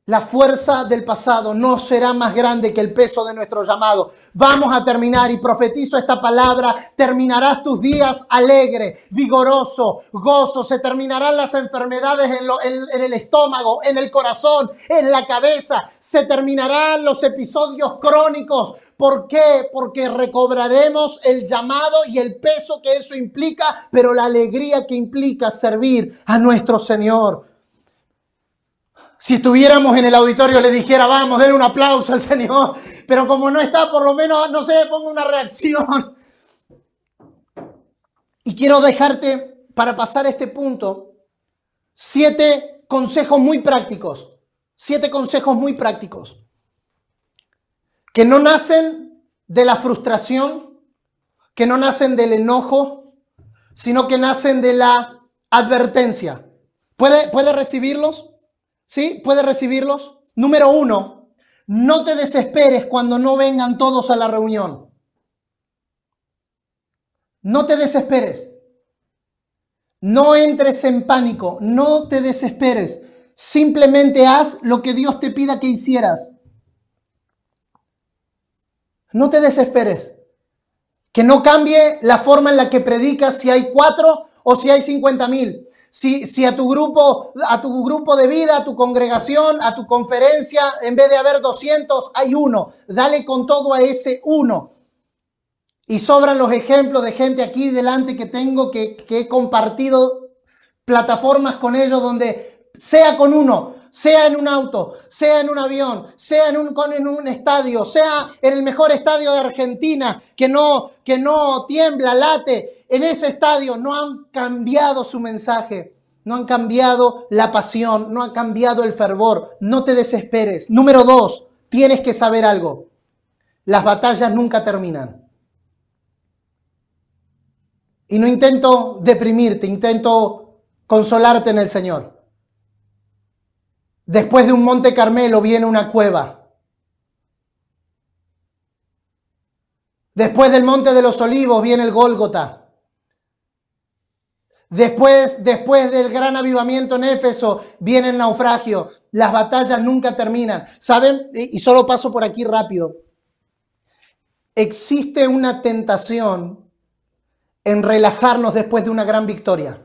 la fuerza del pasado no será más grande que el peso de nuestro llamado. Vamos a terminar y profetizo esta palabra. Terminarás tus días alegre, vigoroso, gozo. Se terminarán las enfermedades en el estómago, en el corazón, en la cabeza. Se terminarán los episodios crónicos. ¿Por qué? Porque recobraremos el llamado y el peso que eso implica, pero la alegría que implica servir a nuestro Señor. Si estuviéramos en el auditorio le dijera, vamos, denle un aplauso al Señor. Pero como no está, por lo menos, no sé, pongo una reacción. Y quiero dejarte, para pasar este punto, 7 consejos muy prácticos. 7 consejos muy prácticos. Que no nacen de la frustración, que no nacen del enojo, sino que nacen de la advertencia. ¿Puede recibirlos? ¿Sí? ¿Puede recibirlos? Número 1, no te desesperes cuando no vengan todos a la reunión. No te desesperes. No entres en pánico. No te desesperes. Simplemente haz lo que Dios te pida que hicieras. No te desesperes. Que no cambie la forma en la que predicas si hay 4 o si hay 50,000. Si a tu grupo de vida, a tu congregación, a tu conferencia, en vez de haber 200, hay 1. Dale con todo a ese 1. Y sobran los ejemplos de gente aquí delante que tengo que he compartido plataformas con ellos donde sea con 1, sea en un auto, sea en un avión, sea en un estadio, sea en el mejor estadio de Argentina que no tiembla, late. En ese estadio no han cambiado su mensaje, no han cambiado la pasión, no han cambiado el fervor. No te desesperes. Número 2, tienes que saber algo. las batallas nunca terminan. Y no intento deprimirte, intento consolarte en el Señor. Después de un Monte Carmelo viene una cueva. Después del Monte de los Olivos viene el Gólgota. Después del gran avivamiento en Éfeso viene el naufragio. Las batallas nunca terminan. ¿Saben? Y solo paso por aquí rápido. Existe una tentación en relajarnos después de una gran victoria.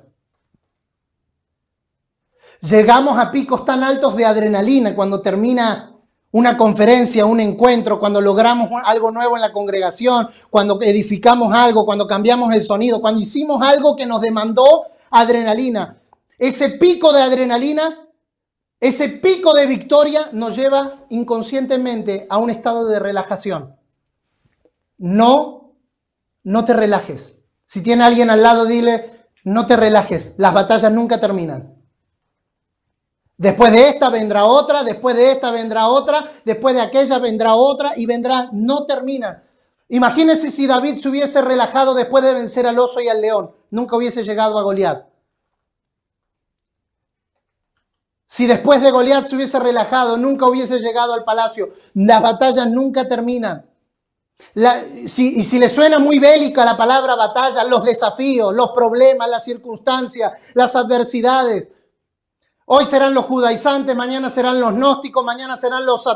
Llegamos a picos tan altos de adrenalina cuando termina una conferencia, un encuentro, cuando logramos algo nuevo en la congregación, cuando edificamos algo, cuando cambiamos el sonido, cuando hicimos algo que nos demandó adrenalina. Ese pico de adrenalina, ese pico de victoria nos lleva inconscientemente a un estado de relajación. No te relajes. Si tiene alguien al lado, dile, no te relajes, las batallas nunca terminan. Después de esta vendrá otra, después de esta vendrá otra, después de aquella vendrá otra y vendrá, no termina. Imagínense si David se hubiese relajado después de vencer al oso y al león, nunca hubiese llegado a Goliat. Si después de Goliat se hubiese relajado, nunca hubiese llegado al palacio. Las batallas nunca terminan. Si le suena muy bélica la palabra batalla, los desafíos, los problemas, las circunstancias, las adversidades. Hoy serán los judaizantes, mañana serán los gnósticos, mañana serán los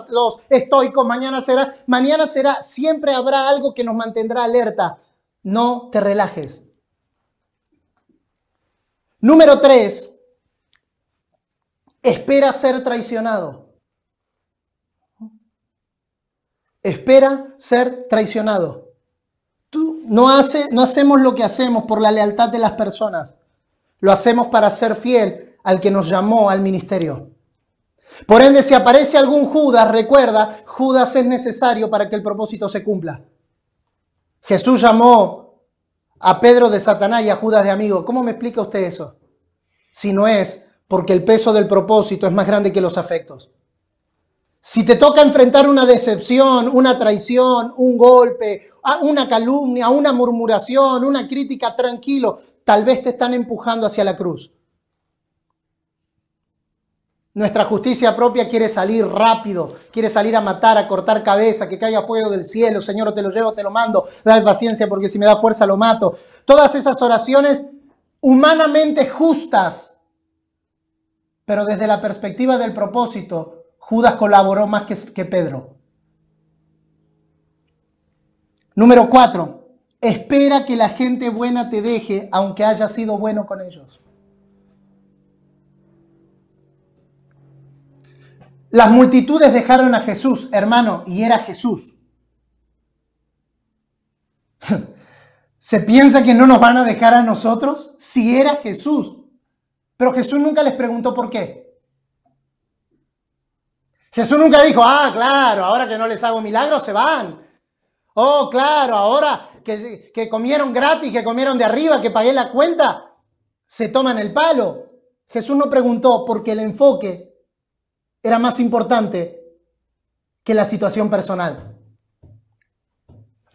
estoicos, mañana será, siempre habrá algo que nos mantendrá alerta. No te relajes. Número 3, espera ser traicionado. Espera ser traicionado. No hacemos lo que hacemos por la lealtad de las personas. Lo hacemos para ser fiel al que nos llamó al ministerio. Por ende, si aparece algún Judas, recuerda, Judas es necesario para que el propósito se cumpla. Jesús llamó a Pedro de Satanás y a Judas de amigo. ¿Cómo me explica usted eso? Si no es porque el peso del propósito es más grande que los afectos. Si te toca enfrentar una decepción, una traición, un golpe, una calumnia, una murmuración, una crítica, tranquilo, tal vez te están empujando hacia la cruz. Nuestra justicia propia quiere salir rápido, quiere salir a matar, a cortar cabeza, que caiga fuego del cielo. Señor, te lo llevo, te lo mando. Dame paciencia porque si me da fuerza lo mato. Todas esas oraciones humanamente justas, pero desde la perspectiva del propósito, Judas colaboró más que Pedro. Número 4, espera que la gente buena te deje, aunque haya sido bueno con ellos. Las multitudes dejaron a Jesús, hermano, y era Jesús. ¿Se piensa que no nos van a dejar a nosotros? Si era Jesús. Pero Jesús nunca les preguntó por qué. Jesús nunca dijo, claro, ahora que no les hago milagros se van. Oh, claro, ahora que comieron gratis, que comieron de arriba, que pagué la cuenta, se toman el palo. Jesús no preguntó porque el enfoque era más importante que la situación personal.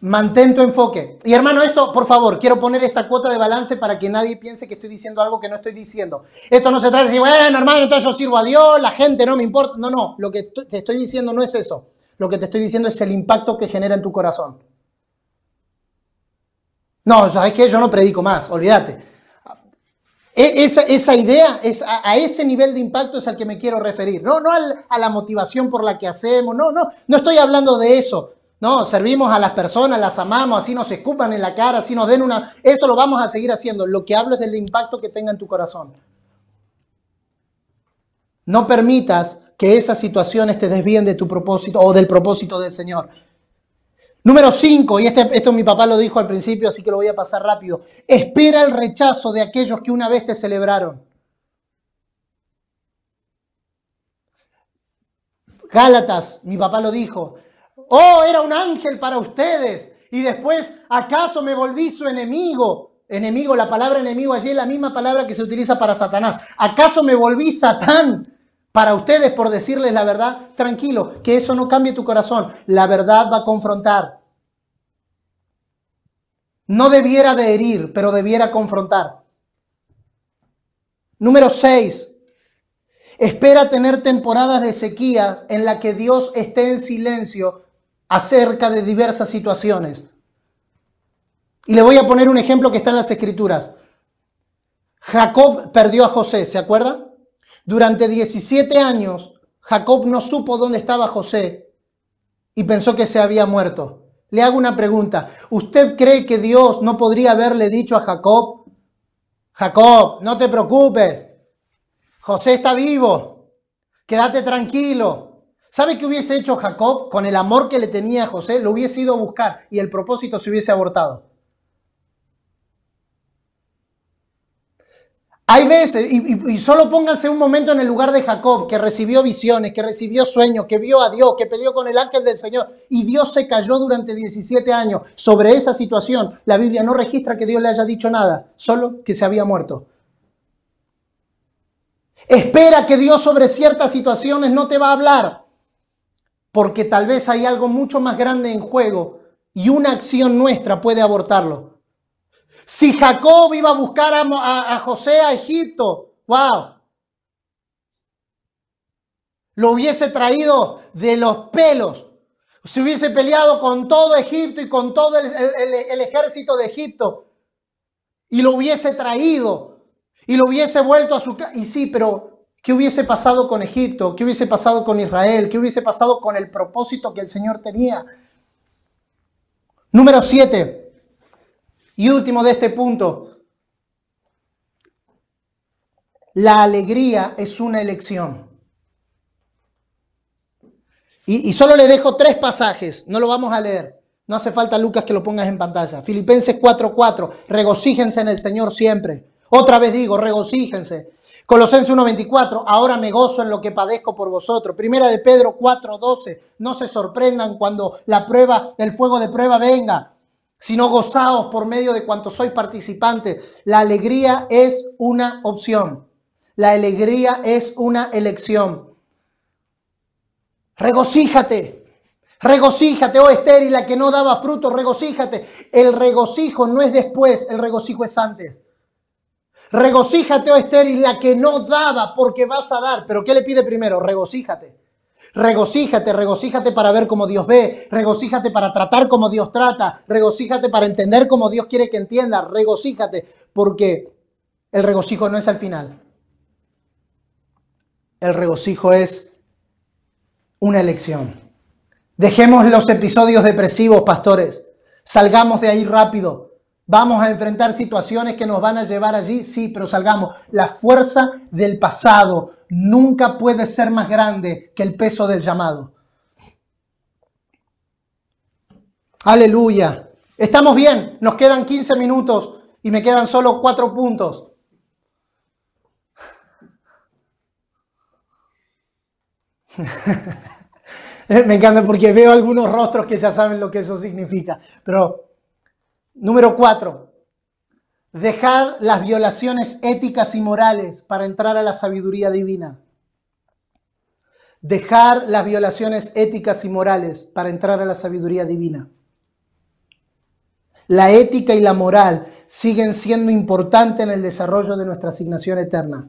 Mantén tu enfoque. Y hermano, esto, por favor, quiero poner esta cuota de balance para que nadie piense que estoy diciendo algo que no estoy diciendo. Esto no se trata de decir, bueno, hermano, entonces yo sirvo a Dios, la gente no me importa. No, lo que te estoy diciendo no es eso. Lo que te estoy diciendo es el impacto que genera en tu corazón. No, ¿sabes qué? Yo no predico más, olvídate. Esa idea, a ese nivel de impacto es al que me quiero referir. No a la motivación por la que hacemos. No estoy hablando de eso. No, servimos a las personas, las amamos, así nos escupan en la cara, así nos den una... Eso lo vamos a seguir haciendo. Lo que hablo es del impacto que tenga en tu corazón. No permitas que esas situaciones te desvíen de tu propósito o del propósito del Señor. Número 5, y esto mi papá lo dijo al principio, así que lo voy a pasar rápido. Espera el rechazo de aquellos que una vez te celebraron. Gálatas, mi papá lo dijo. Oh, era un ángel para ustedes. Y después, ¿acaso me volví su enemigo? Enemigo, la palabra enemigo allí es la misma palabra que se utiliza para Satanás. ¿Acaso me volví Satán para ustedes por decirles la verdad, tranquilo, que eso no cambie tu corazón. La verdad va a confrontar. No debiera de herir, pero debiera confrontar. Número 6. Espera tener temporadas de sequías en la que Dios esté en silencio acerca de diversas situaciones. Y le voy a poner un ejemplo que está en las Escrituras. Jacob perdió a José, ¿se acuerda? Durante 17 años, Jacob no supo dónde estaba José y pensó que se había muerto. Le hago una pregunta. ¿Usted cree que Dios no podría haberle dicho a Jacob, Jacob, no te preocupes, José está vivo, quédate tranquilo? ¿Sabe qué hubiese hecho Jacob con el amor que le tenía a José? Lo hubiese ido a buscar y el propósito se hubiese abortado. Hay veces, y solo pónganse un momento en el lugar de Jacob, que recibió visiones, que recibió sueños, que vio a Dios, que peleó con el ángel del Señor, y Dios se cayó durante 17 años sobre esa situación. La Biblia no registra que Dios le haya dicho nada, solo que se había muerto. Espera que Dios sobre ciertas situaciones no te va a hablar, porque tal vez hay algo mucho más grande en juego y una acción nuestra puede abortarlo. Si Jacob iba a buscar a José a Egipto, wow, lo hubiese traído de los pelos. Se hubiese peleado con todo Egipto y con todo el ejército de Egipto. Y lo hubiese traído. Y lo hubiese vuelto a su casa. Y sí, pero ¿qué hubiese pasado con Egipto? ¿Qué hubiese pasado con Israel? ¿Qué hubiese pasado con el propósito que el Señor tenía? Número 7. Y último de este punto. La alegría es una elección. Y solo le dejo 3 pasajes, no lo vamos a leer. No hace falta, Lucas, que lo pongas en pantalla. Filipenses 4:4, regocíjense en el Señor siempre. Otra vez digo, regocíjense. Colosenses 1:24, ahora me gozo en lo que padezco por vosotros. Primera de Pedro 4:12, no se sorprendan cuando el fuego de prueba venga, sino gozaos por medio de cuanto sois participantes. La alegría es una opción. La alegría es una elección. Regocíjate, regocíjate, oh estéril, la que no daba fruto, regocíjate. El regocijo no es después, el regocijo es antes. Regocíjate, oh estéril, la que no daba, porque vas a dar. ¿Pero qué le pide primero? Regocíjate. Regocíjate, regocíjate para ver cómo Dios ve, regocíjate para tratar como Dios trata, regocíjate para entender como Dios quiere que entienda, regocíjate, porque el regocijo no es al final. El regocijo es una elección. Dejemos los episodios depresivos, pastores. Salgamos de ahí rápido. Vamos a enfrentar situaciones que nos van a llevar allí, sí, pero salgamos. La fuerza del pasado nunca puede ser más grande que el peso del llamado. Aleluya. Estamos bien. Nos quedan 15 minutos y me quedan solo 4 puntos. Me encanta porque veo algunos rostros que ya saben lo que eso significa. Pero, número 4. Dejar las violaciones éticas y morales para entrar a la sabiduría divina. Dejar las violaciones éticas y morales para entrar a la sabiduría divina. La ética y la moral siguen siendo importantes en el desarrollo de nuestra asignación eterna.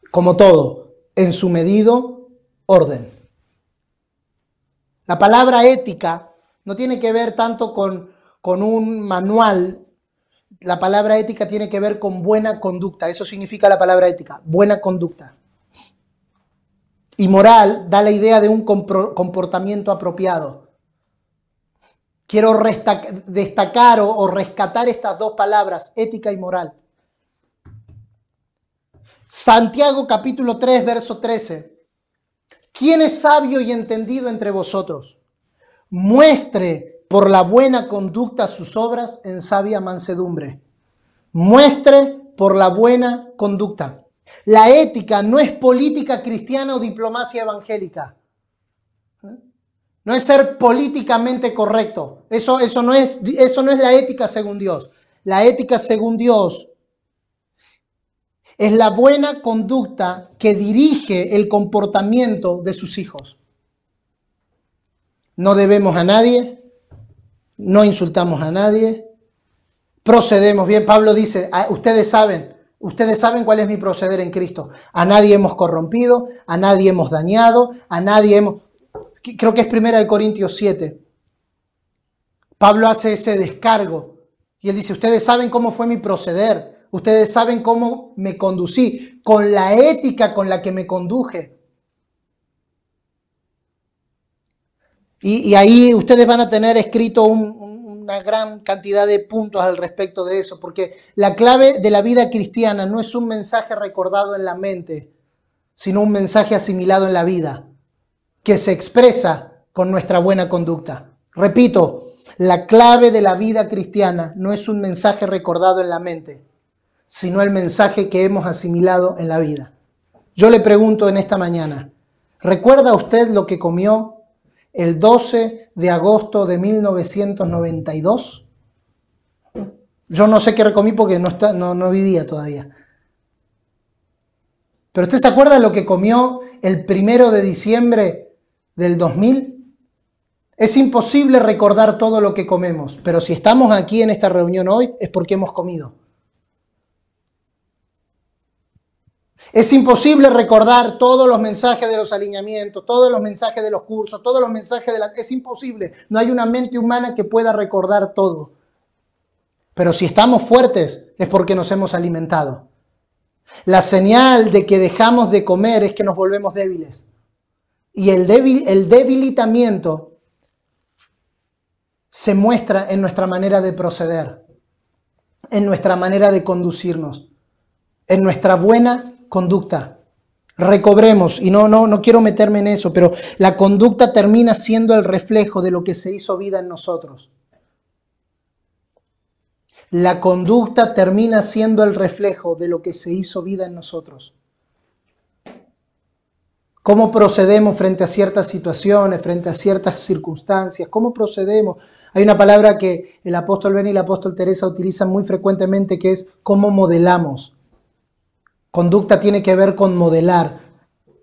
Como todo, en su medido orden. La palabra ética no tiene que ver tanto con un manual. La palabra ética tiene que ver con buena conducta. Eso significa la palabra ética, buena conducta. Y moral da la idea de un comportamiento apropiado. Quiero destacar o rescatar estas 2 palabras, ética y moral. Santiago capítulo 3, verso 13. ¿Quién es sabio y entendido entre vosotros? Muestre por la buena conducta sus obras en sabia mansedumbre. Muestre por la buena conducta. La ética no es política cristiana o diplomacia evangélica. No es ser políticamente correcto. Eso no es la ética según Dios. La ética según Dios es la buena conducta que dirige el comportamiento de sus hijos. No debemos a nadie, no insultamos a nadie, procedemos bien. Pablo dice, ustedes saben cuál es mi proceder en Cristo. A nadie hemos corrompido, a nadie hemos dañado, a nadie hemos... Creo que es 1 Corintios 7. Pablo hace ese descargo y él dice, ustedes saben cómo fue mi proceder, ustedes saben cómo me conducí, con la ética con la que me conduje. Y ahí ustedes van a tener escrito una gran cantidad de puntos al respecto de eso, porque la clave de la vida cristiana no es un mensaje recordado en la mente, sino un mensaje asimilado en la vida, que se expresa con nuestra buena conducta. Repito, la clave de la vida cristiana no es un mensaje recordado en la mente, sino el mensaje que hemos asimilado en la vida. Yo le pregunto en esta mañana, ¿recuerda usted lo que comió el 12 de agosto de 1992? Yo no sé qué comí porque no vivía todavía. ¿Pero usted se acuerda de lo que comió el 1 de diciembre del 2000? Es imposible recordar todo lo que comemos, pero si estamos aquí en esta reunión hoy es porque hemos comido. Es imposible recordar todos los mensajes de los alineamientos, todos los mensajes de los cursos, todos los mensajes de la... Es imposible. No hay una mente humana que pueda recordar todo. Pero si estamos fuertes es porque nos hemos alimentado. La señal de que dejamos de comer es que nos volvemos débiles. Y el debilitamiento se muestra en nuestra manera de proceder, en nuestra manera de conducirnos, en nuestra buena conducta. Recobremos, y no quiero meterme en eso, pero la conducta termina siendo el reflejo de lo que se hizo vida en nosotros. La conducta termina siendo el reflejo de lo que se hizo vida en nosotros. ¿Cómo procedemos frente a ciertas situaciones, frente a ciertas circunstancias? ¿Cómo procedemos? Hay una palabra que el apóstol Ben y la apóstol Teresa utilizan muy frecuentemente que es cómo modelamos. Conducta tiene que ver con modelar,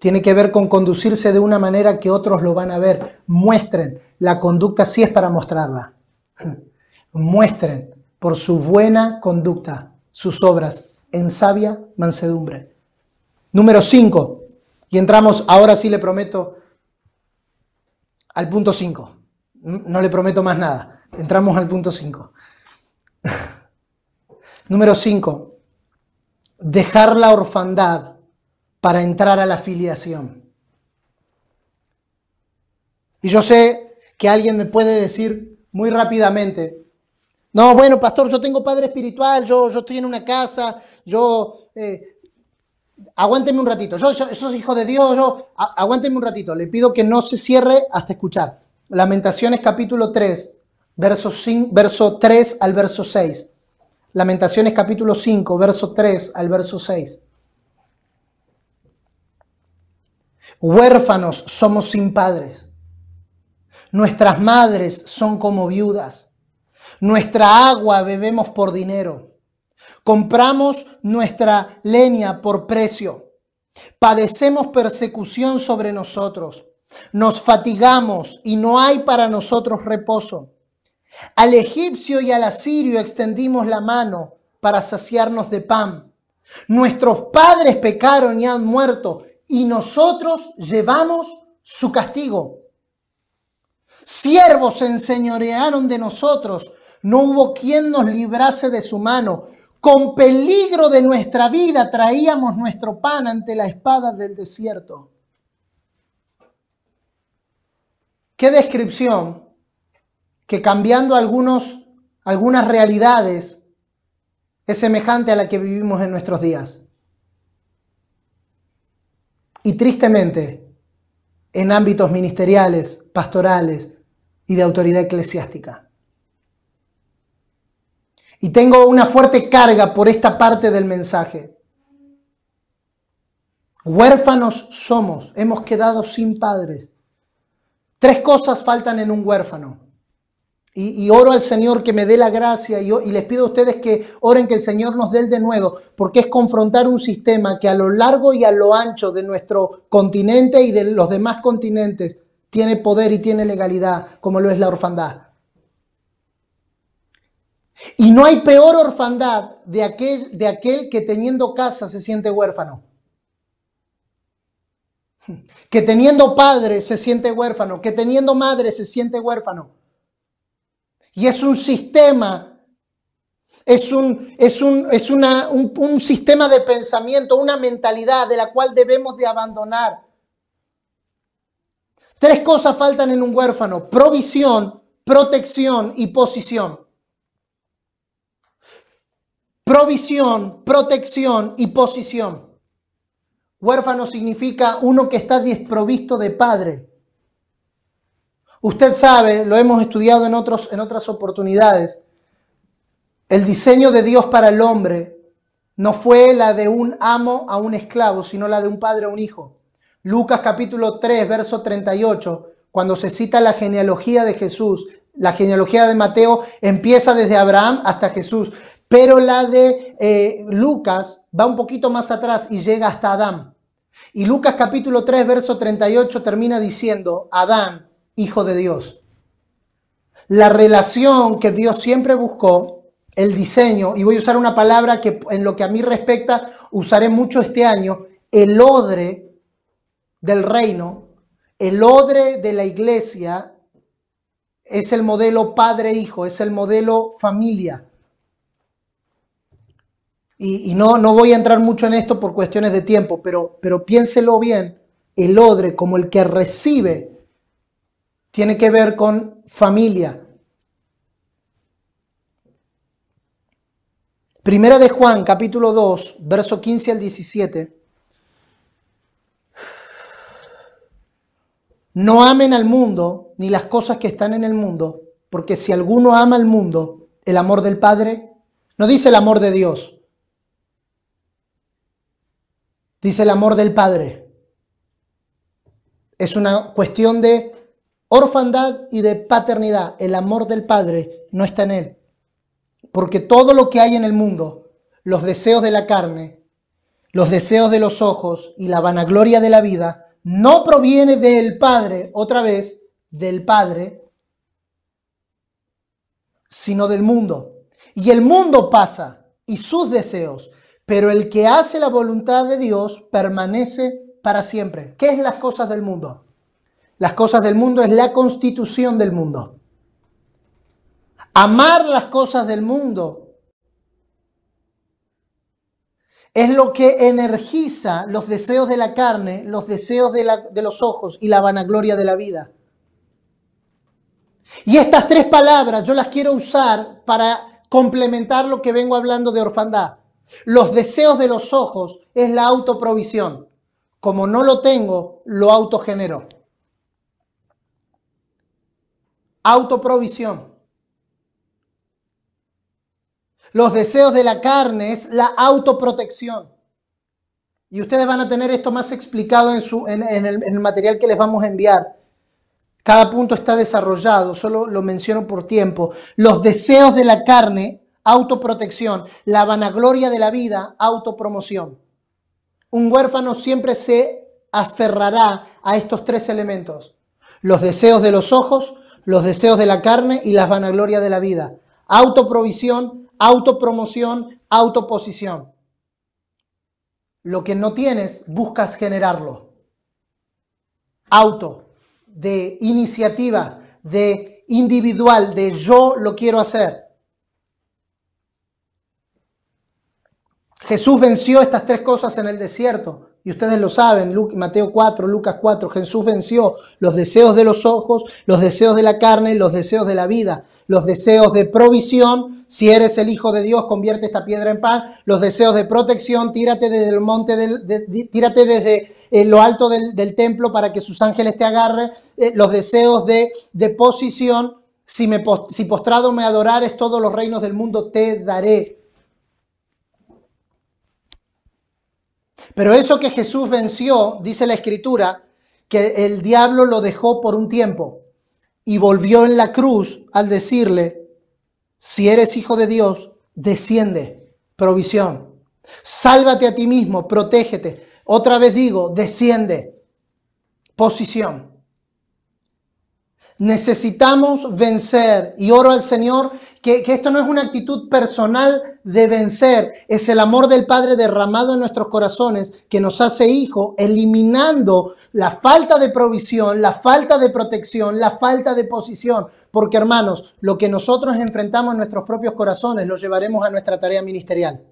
tiene que ver con conducirse de una manera que otros lo van a ver. Muestren, la conducta sí es para mostrarla. Muestren por su buena conducta sus obras en sabia mansedumbre. Número 5. Y entramos, ahora sí le prometo, al punto 5. No le prometo más nada. Entramos al punto 5. Número 5. Dejar la orfandad para entrar a la filiación. Y yo sé que alguien me puede decir muy rápidamente, no, bueno, pastor, yo tengo padre espiritual, yo estoy en una casa, aguánteme un ratito, yo soy hijo de Dios, aguánteme un ratito, le pido que no se cierre hasta escuchar. Lamentaciones capítulo 3, verso 3 al verso 6. Lamentaciones capítulo 5, verso 3 al verso 6. Huérfanos somos sin padres. Nuestras madres son como viudas. Nuestra agua bebemos por dinero. Compramos nuestra leña por precio. Padecemos persecución sobre nosotros. Nos fatigamos y no hay para nosotros reposo. Al egipcio y al asirio extendimos la mano para saciarnos de pan. Nuestros padres pecaron y han muerto, y nosotros llevamos su castigo. Siervos se enseñorearon de nosotros, no hubo quien nos librase de su mano. Con peligro de nuestra vida traíamos nuestro pan ante la espada del desierto. Qué descripción que cambiando algunas realidades es semejante a la que vivimos en nuestros días. Y tristemente, en ámbitos ministeriales, pastorales y de autoridad eclesiástica. Y tengo una fuerte carga por esta parte del mensaje. Huérfanos somos, hemos quedado sin padres. 3 cosas faltan en un huérfano. Y oro al Señor que me dé la gracia y les pido a ustedes que oren que el Señor nos dé el denuedo, porque es confrontar un sistema que a lo largo y a lo ancho de nuestro continente y de los demás continentes tiene poder y tiene legalidad, como lo es la orfandad. Y no hay peor orfandad de aquel que teniendo casa se siente huérfano. Que teniendo padre se siente huérfano, que teniendo madre se siente huérfano. Y es un sistema, es un sistema de pensamiento, una mentalidad de la cual debemos de abandonar. 3 cosas faltan en un huérfano: provisión, protección y posición. Provisión, protección y posición. Huérfano significa uno que está desprovisto de padre. Usted sabe, lo hemos estudiado en otras oportunidades, el diseño de Dios para el hombre no fue la de un amo a un esclavo, sino la de un padre a un hijo. Lucas capítulo 3, verso 38, cuando se cita la genealogía de Jesús, la genealogía de Mateo empieza desde Abraham hasta Jesús, pero la de Lucas va un poquito más atrás y llega hasta Adán. Y Lucas capítulo 3, verso 38 termina diciendo: Adán, hijo de Dios. La relación que Dios siempre buscó, el diseño, y voy a usar una palabra que en lo que a mí respecta usaré mucho este año, el odre del reino, el odre de la iglesia es el modelo padre-hijo, es el modelo familia. Y no voy a entrar mucho en esto por cuestiones de tiempo, pero piénselo bien, el odre como el que recibe tiene que ver con familia. Primera de Juan, capítulo 2, verso 15 al 17. No amen al mundo ni las cosas que están en el mundo, porque si alguno ama al mundo, el amor del Padre, no dice el amor de Dios, dice el amor del Padre. Es una cuestión de orfandad y de paternidad. El amor del Padre no está en él. Porque todo lo que hay en el mundo, los deseos de la carne, los deseos de los ojos y la vanagloria de la vida, no proviene del Padre, otra vez, del Padre, sino del mundo. Y el mundo pasa y sus deseos, pero el que hace la voluntad de Dios permanece para siempre. ¿Qué es las cosas del mundo? Las cosas del mundo es la constitución del mundo. Amar las cosas del mundo es lo que energiza los deseos de la carne, los deseos de los ojos y la vanagloria de la vida. Y estas 3 palabras yo las quiero usar para complementar lo que vengo hablando de orfandad. Los deseos de los ojos es la autoprovisión. Como no lo tengo, lo autogenero. Autoprovisión. Los deseos de la carne es la autoprotección. Y ustedes van a tener esto más explicado en el material que les vamos a enviar. Cada punto está desarrollado, solo lo menciono por tiempo. Los deseos de la carne, autoprotección. La vanagloria de la vida, autopromoción. Un huérfano siempre se aferrará a estos 3 elementos. Los deseos de los ojos, los deseos de la carne y la vanagloria de la vida. Autoprovisión, autopromoción, autoposición. Lo que no tienes, buscas generarlo. Auto, de iniciativa, de individual, de yo lo quiero hacer. Jesús venció estas 3 cosas en el desierto. Y ustedes lo saben, Mateo 4, Lucas 4, Jesús venció los deseos de los ojos, los deseos de la carne, los deseos de la vida, los deseos de provisión, si eres el Hijo de Dios, convierte esta piedra en pan, los deseos de protección, tírate desde el monte, tírate desde lo alto del templo para que sus ángeles te agarren, los deseos de posición, si postrado me adorares, todos los reinos del mundo te daré. Pero eso que Jesús venció, dice la Escritura, que el diablo lo dejó por un tiempo. y volvió en la cruz al decirle, si eres hijo de Dios, desciende, provisión. Sálvate a ti mismo, protégete. Otra vez digo, desciende, posición. Necesitamos vencer y oro al Señor que esto no es una actitud personal de vencer, es el amor del Padre derramado en nuestros corazones que nos hace hijos, eliminando la falta de provisión, la falta de protección, la falta de posición. Porque hermanos, lo que nosotros enfrentamos en nuestros propios corazones lo llevaremos a nuestra tarea ministerial.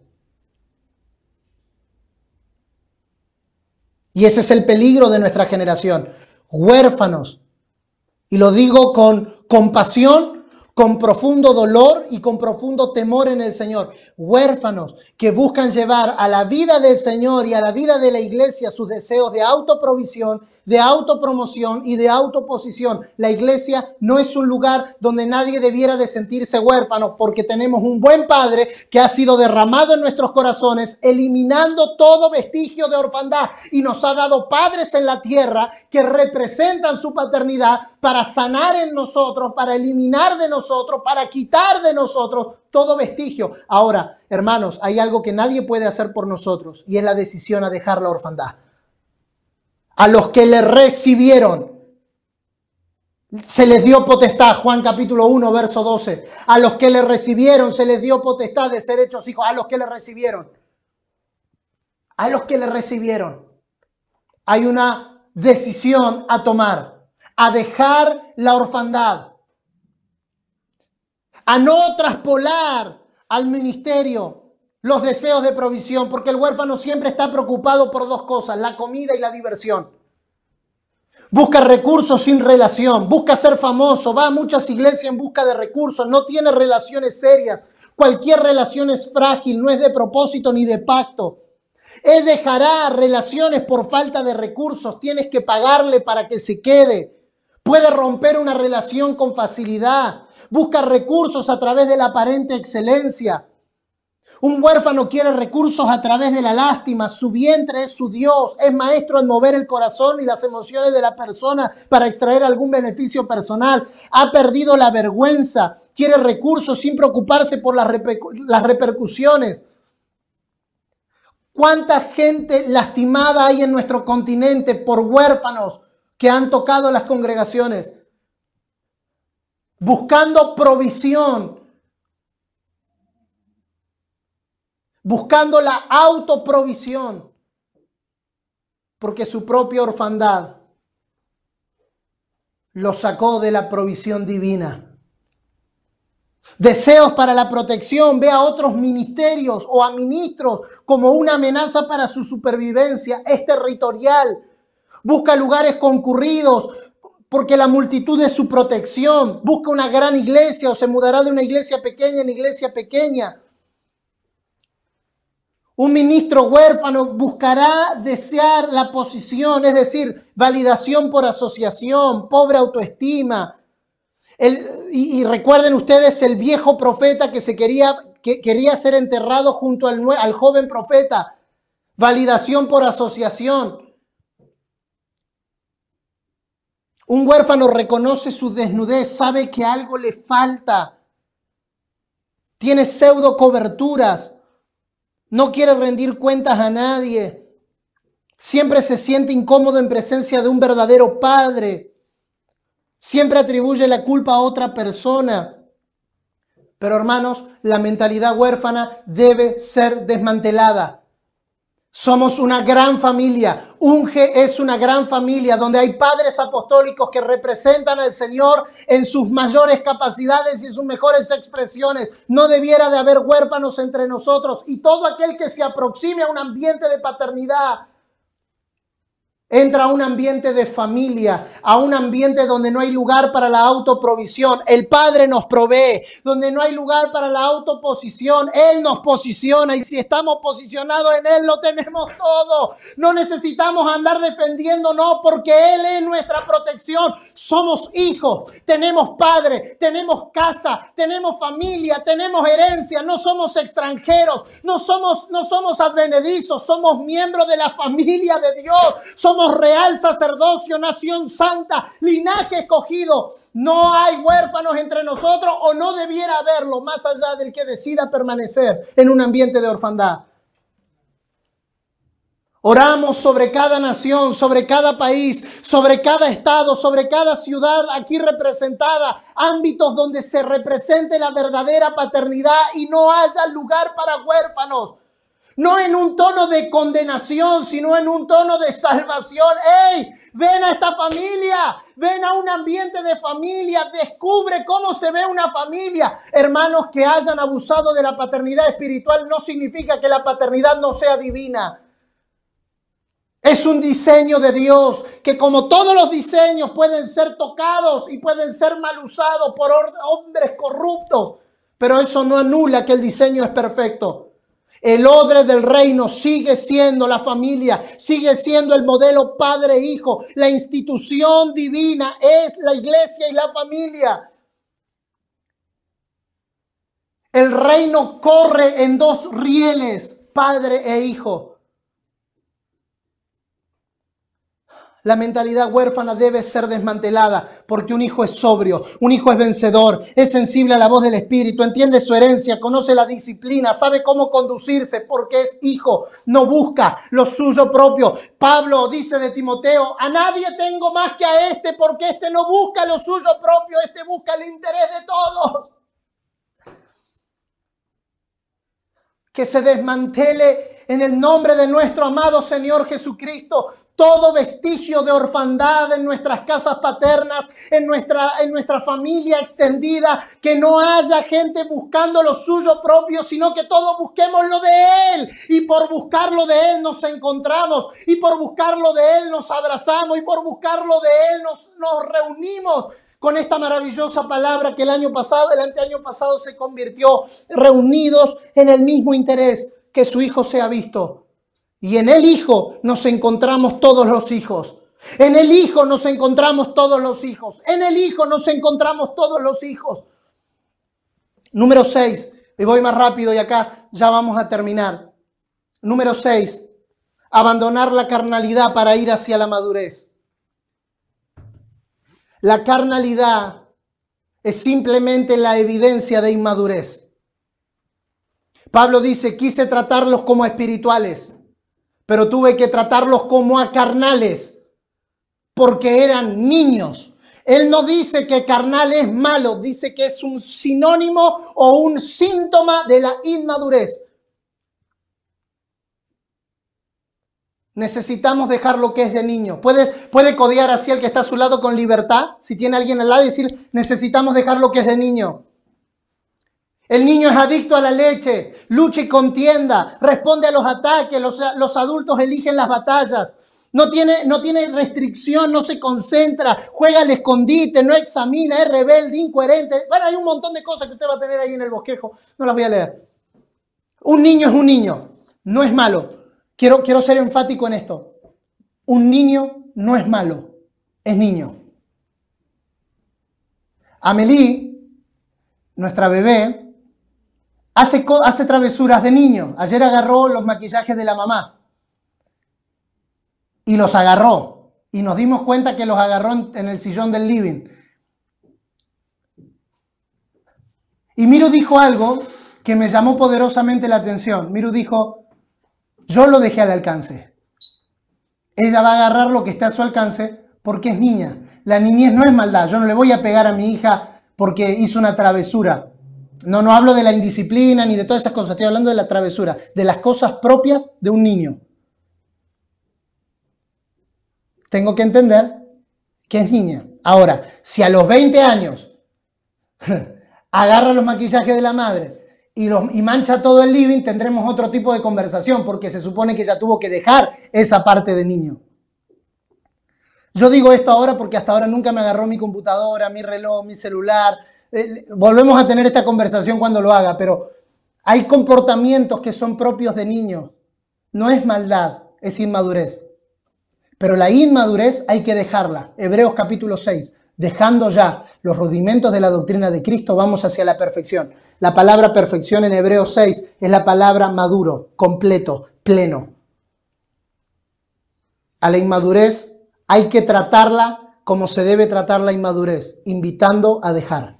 Y ese es el peligro de nuestra generación. Huérfanos. Y lo digo con compasión, con profundo dolor y con profundo temor en el Señor. Huérfanos que buscan llevar a la vida del Señor y a la vida de la iglesia sus deseos de autoprovisión, de autopromoción y de autoposición. La iglesia no es un lugar donde nadie debiera de sentirse huérfano, porque tenemos un buen Padre que ha sido derramado en nuestros corazones, eliminando todo vestigio de orfandad, y nos ha dado padres en la tierra que representan su paternidad para sanar en nosotros, para eliminar de nosotros, para quitar de nosotros todo vestigio. Ahora, hermanos, hay algo que nadie puede hacer por nosotros, y es la decisión a dejar la orfandad. A los que le recibieron, se les dio potestad, Juan capítulo 1, verso 12. A los que le recibieron, se les dio potestad de ser hechos hijos. A los que le recibieron. A los que le recibieron. Hay una decisión a tomar, a dejar la orfandad, a no traspolar al ministerio los deseos de provisión, porque el huérfano siempre está preocupado por dos cosas, la comida y la diversión. Busca recursos sin relación, busca ser famoso, va a muchas iglesias en busca de recursos, no tiene relaciones serias. Cualquier relación es frágil, no es de propósito ni de pacto. Él dejará relaciones por falta de recursos, tienes que pagarle para que se quede. Puede romper una relación con facilidad, busca recursos a través de la aparente excelencia. Un huérfano quiere recursos a través de la lástima. Su vientre es su Dios. Es maestro en mover el corazón y las emociones de la persona para extraer algún beneficio personal. Ha perdido la vergüenza. Quiere recursos sin preocuparse por las repercusiones. ¿Cuánta gente lastimada hay en nuestro continente por huérfanos que han tocado las congregaciones? Buscando provisión. Buscando la autoprovisión, porque su propia orfandad lo sacó de la provisión divina. Deseos para la protección, ve a otros ministerios o a ministros como una amenaza para su supervivencia. Es territorial, busca lugares concurridos porque la multitud es su protección. Busca una gran iglesia o se mudará de una iglesia pequeña en iglesia pequeña. Un ministro huérfano buscará desear la posición, es decir, validación por asociación, pobre autoestima. Y recuerden ustedes el viejo profeta que quería ser enterrado junto al joven profeta. Validación por asociación. Un huérfano reconoce su desnudez, sabe que algo le falta. Tiene pseudo coberturas. No quiere rendir cuentas a nadie. Siempre se siente incómodo en presencia de un verdadero padre. Siempre atribuye la culpa a otra persona. Pero hermanos, la mentalidad huérfana debe ser desmantelada. Somos una gran familia. UNGE es una gran familia donde hay padres apostólicos que representan al Señor en sus mayores capacidades y en sus mejores expresiones. No debiera de haber huérfanos entre nosotros, y todo aquel que se aproxime a un ambiente de paternidad entra a un ambiente de familia, a un ambiente donde no hay lugar para la autoprovisión. El Padre nos provee. Donde no hay lugar para la autoposición, Él nos posiciona. Y si estamos posicionados en Él, lo tenemos todo. No necesitamos andar defendiéndonos porque Él es nuestra protección. Somos hijos, tenemos padre, tenemos casa, tenemos familia, tenemos herencia. No somos extranjeros, no somos advenedizos. Somos miembros de la familia de Dios. Somos real sacerdocio, nación santa, linaje escogido. No hay huérfanos entre nosotros o no debiera haberlo, más allá del que decida permanecer en un ambiente de orfandad. Oramos sobre cada nación, sobre cada país, sobre cada estado, sobre cada ciudad aquí representada, ámbitos donde se represente la verdadera paternidad y no haya lugar para huérfanos. No en un tono de condenación, sino en un tono de salvación. ¡Ey! Ven a esta familia, ven a un ambiente de familia, descubre cómo se ve una familia. Hermanos, que hayan abusado de la paternidad espiritual no significa que la paternidad no sea divina. Es un diseño de Dios que, como todos los diseños, pueden ser tocados y pueden ser mal usados por hombres corruptos. Pero eso no anula que el diseño es perfecto. El odre del reino sigue siendo la familia, sigue siendo el modelo padre-hijo. La institución divina es la iglesia y la familia. El reino corre en dos rieles, padre e hijo. La mentalidad huérfana debe ser desmantelada porque un hijo es sobrio, un hijo es vencedor, es sensible a la voz del Espíritu, entiende su herencia, conoce la disciplina, sabe cómo conducirse porque es hijo, no busca lo suyo propio. Pablo dice de Timoteo, a nadie tengo más que a este porque este no busca lo suyo propio, este busca el interés de todos. Que se desmantele en el nombre de nuestro amado Señor Jesucristo todo vestigio de orfandad en nuestras casas paternas, en nuestra familia extendida, que no haya gente buscando lo suyo propio, sino que todos busquemos lo de Él. Y por buscarlo de Él nos encontramos, y por buscarlo de Él nos abrazamos, y por buscarlo de Él nos reunimos con esta maravillosa palabra que el anteaño pasado se convirtió, reunidos en el mismo interés, que su Hijo sea visto. Y en el Hijo nos encontramos todos los hijos. En el Hijo nos encontramos todos los hijos. En el Hijo nos encontramos todos los hijos. Número 6. Y voy más rápido y acá ya vamos a terminar. Número 6. Abandonar la carnalidad para ir hacia la madurez. La carnalidad es simplemente la evidencia de inmadurez. Pablo dice, quise tratarlos como espirituales, pero tuve que tratarlos como a carnales, porque eran niños. Él no dice que carnal es malo, dice que es un sinónimo o un síntoma de la inmadurez. Necesitamos dejar lo que es de niño. Puede codear así al que está a su lado con libertad. Si tiene alguien al lado y decir, necesitamos dejar lo que es de niño. El niño es adicto a la leche, lucha y contienda, responde a los ataques, los adultos eligen las batallas. No tiene restricción, no se concentra, juega al escondite, no examina, es rebelde, incoherente. Bueno, hay un montón de cosas que usted va a tener ahí en el bosquejo. No las voy a leer. Un niño es un niño, no es malo. Quiero ser enfático en esto. Un niño no es malo, es niño. Amelie, nuestra bebé, hace travesuras de niño. Ayer agarró los maquillajes de la mamá y los agarró. Y nos dimos cuenta que los agarró en el sillón del living. Y Miru dijo algo que me llamó poderosamente la atención. Miru dijo, yo lo dejé al alcance. Ella va a agarrar lo que esté a su alcance porque es niña. La niñez no es maldad. Yo no le voy a pegar a mi hija porque hizo una travesura. No hablo de la indisciplina ni de todas esas cosas. Estoy hablando de la travesura, de las cosas propias de un niño. Tengo que entender que es niña. Ahora, si a los 20 años agarra los maquillajes de la madre y mancha todo el living, tendremos otro tipo de conversación porque se supone que ya tuvo que dejar esa parte de niño. Yo digo esto ahora porque hasta ahora nunca me agarró mi computadora, mi reloj, mi celular. Volvemos a tener esta conversación cuando lo haga, pero hay comportamientos que son propios de niños. No es maldad, es inmadurez. Pero la inmadurez hay que dejarla. Hebreos capítulo 6. Dejando ya los rudimentos de la doctrina de Cristo, vamos hacia la perfección. La palabra perfección en Hebreos 6 es la palabra maduro, completo, pleno. A la inmadurez hay que tratarla como se debe tratar la inmadurez, invitando a dejar.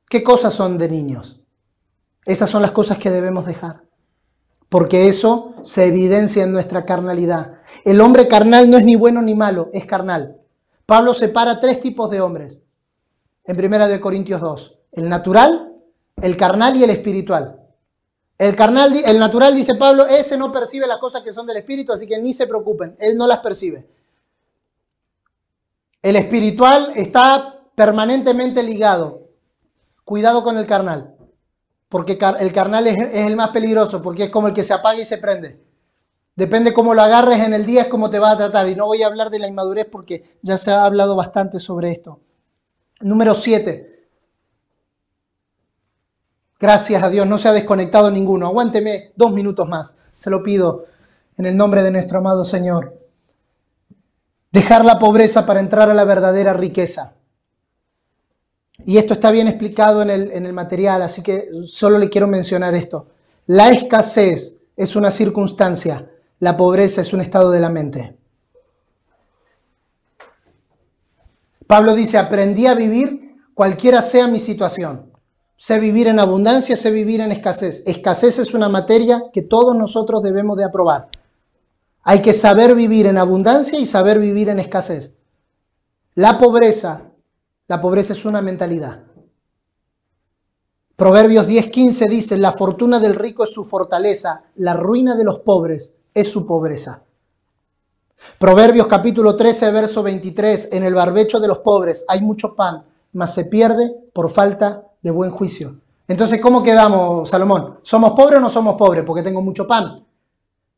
¿Qué cosas son de niños? Esas son las cosas que debemos dejar, porque eso se evidencia en nuestra carnalidad. El hombre carnal no es ni bueno ni malo, es carnal. Pablo separa 3 tipos de hombres en 1 Corintios 2. El natural, el carnal y el espiritual. El natural, dice Pablo, ese no percibe las cosas que son del espíritu, así que ni se preocupen, él no las percibe. El espiritual está permanentemente ligado. Cuidado con el carnal, porque el carnal es el más peligroso, porque es como el que se apaga y se prende. Depende cómo lo agarres en el día, es cómo te va a tratar. Y no voy a hablar de la inmadurez porque ya se ha hablado bastante sobre esto. Número 7. Gracias a Dios, no se ha desconectado ninguno. Aguánteme 2 minutos más. Se lo pido en el nombre de nuestro amado Señor. Dejar la pobreza para entrar a la verdadera riqueza. Y esto está bien explicado en el material, así que solo le quiero mencionar esto. La escasez es una circunstancia, la pobreza es un estado de la mente. Pablo dice, aprendí a vivir cualquiera sea mi situación. Sé vivir en abundancia, sé vivir en escasez. Escasez es una materia que todos nosotros debemos de aprobar. Hay que saber vivir en abundancia y saber vivir en escasez. La pobreza es una mentalidad. Proverbios 10:15 dice, la fortuna del rico es su fortaleza, la ruina de los pobres es su pobreza. Proverbios capítulo 13, verso 23, en el barbecho de los pobres hay mucho pan, mas se pierde por falta de buen juicio. Entonces, ¿cómo quedamos, Salomón? ¿Somos pobres o no somos pobres? Porque tengo mucho pan.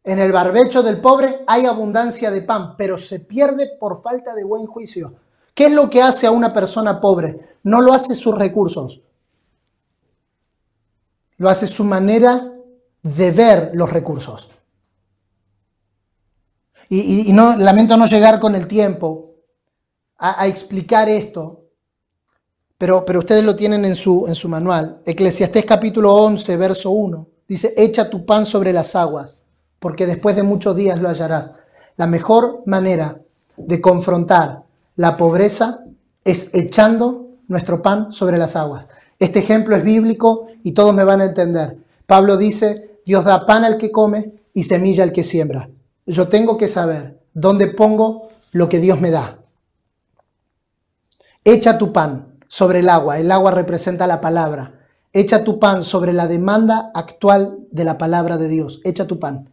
En el barbecho del pobre hay abundancia de pan, pero se pierde por falta de buen juicio. ¿Qué es lo que hace a una persona pobre? No lo hace sus recursos. Lo hace su manera de ver los recursos. Y no, lamento no llegar con el tiempo a explicar esto, pero ustedes lo tienen en su manual. Eclesiastés capítulo 11, verso 1. Dice, echa tu pan sobre las aguas, porque después de muchos días lo hallarás. La mejor manera de confrontar la pobreza es echando nuestro pan sobre las aguas. Este ejemplo es bíblico y todos me van a entender. Pablo dice, Dios da pan al que come y semilla al que siembra. Yo tengo que saber dónde pongo lo que Dios me da. Echa tu pan sobre el agua representa la palabra. Echa tu pan sobre la demanda actual de la palabra de Dios. Echa tu pan.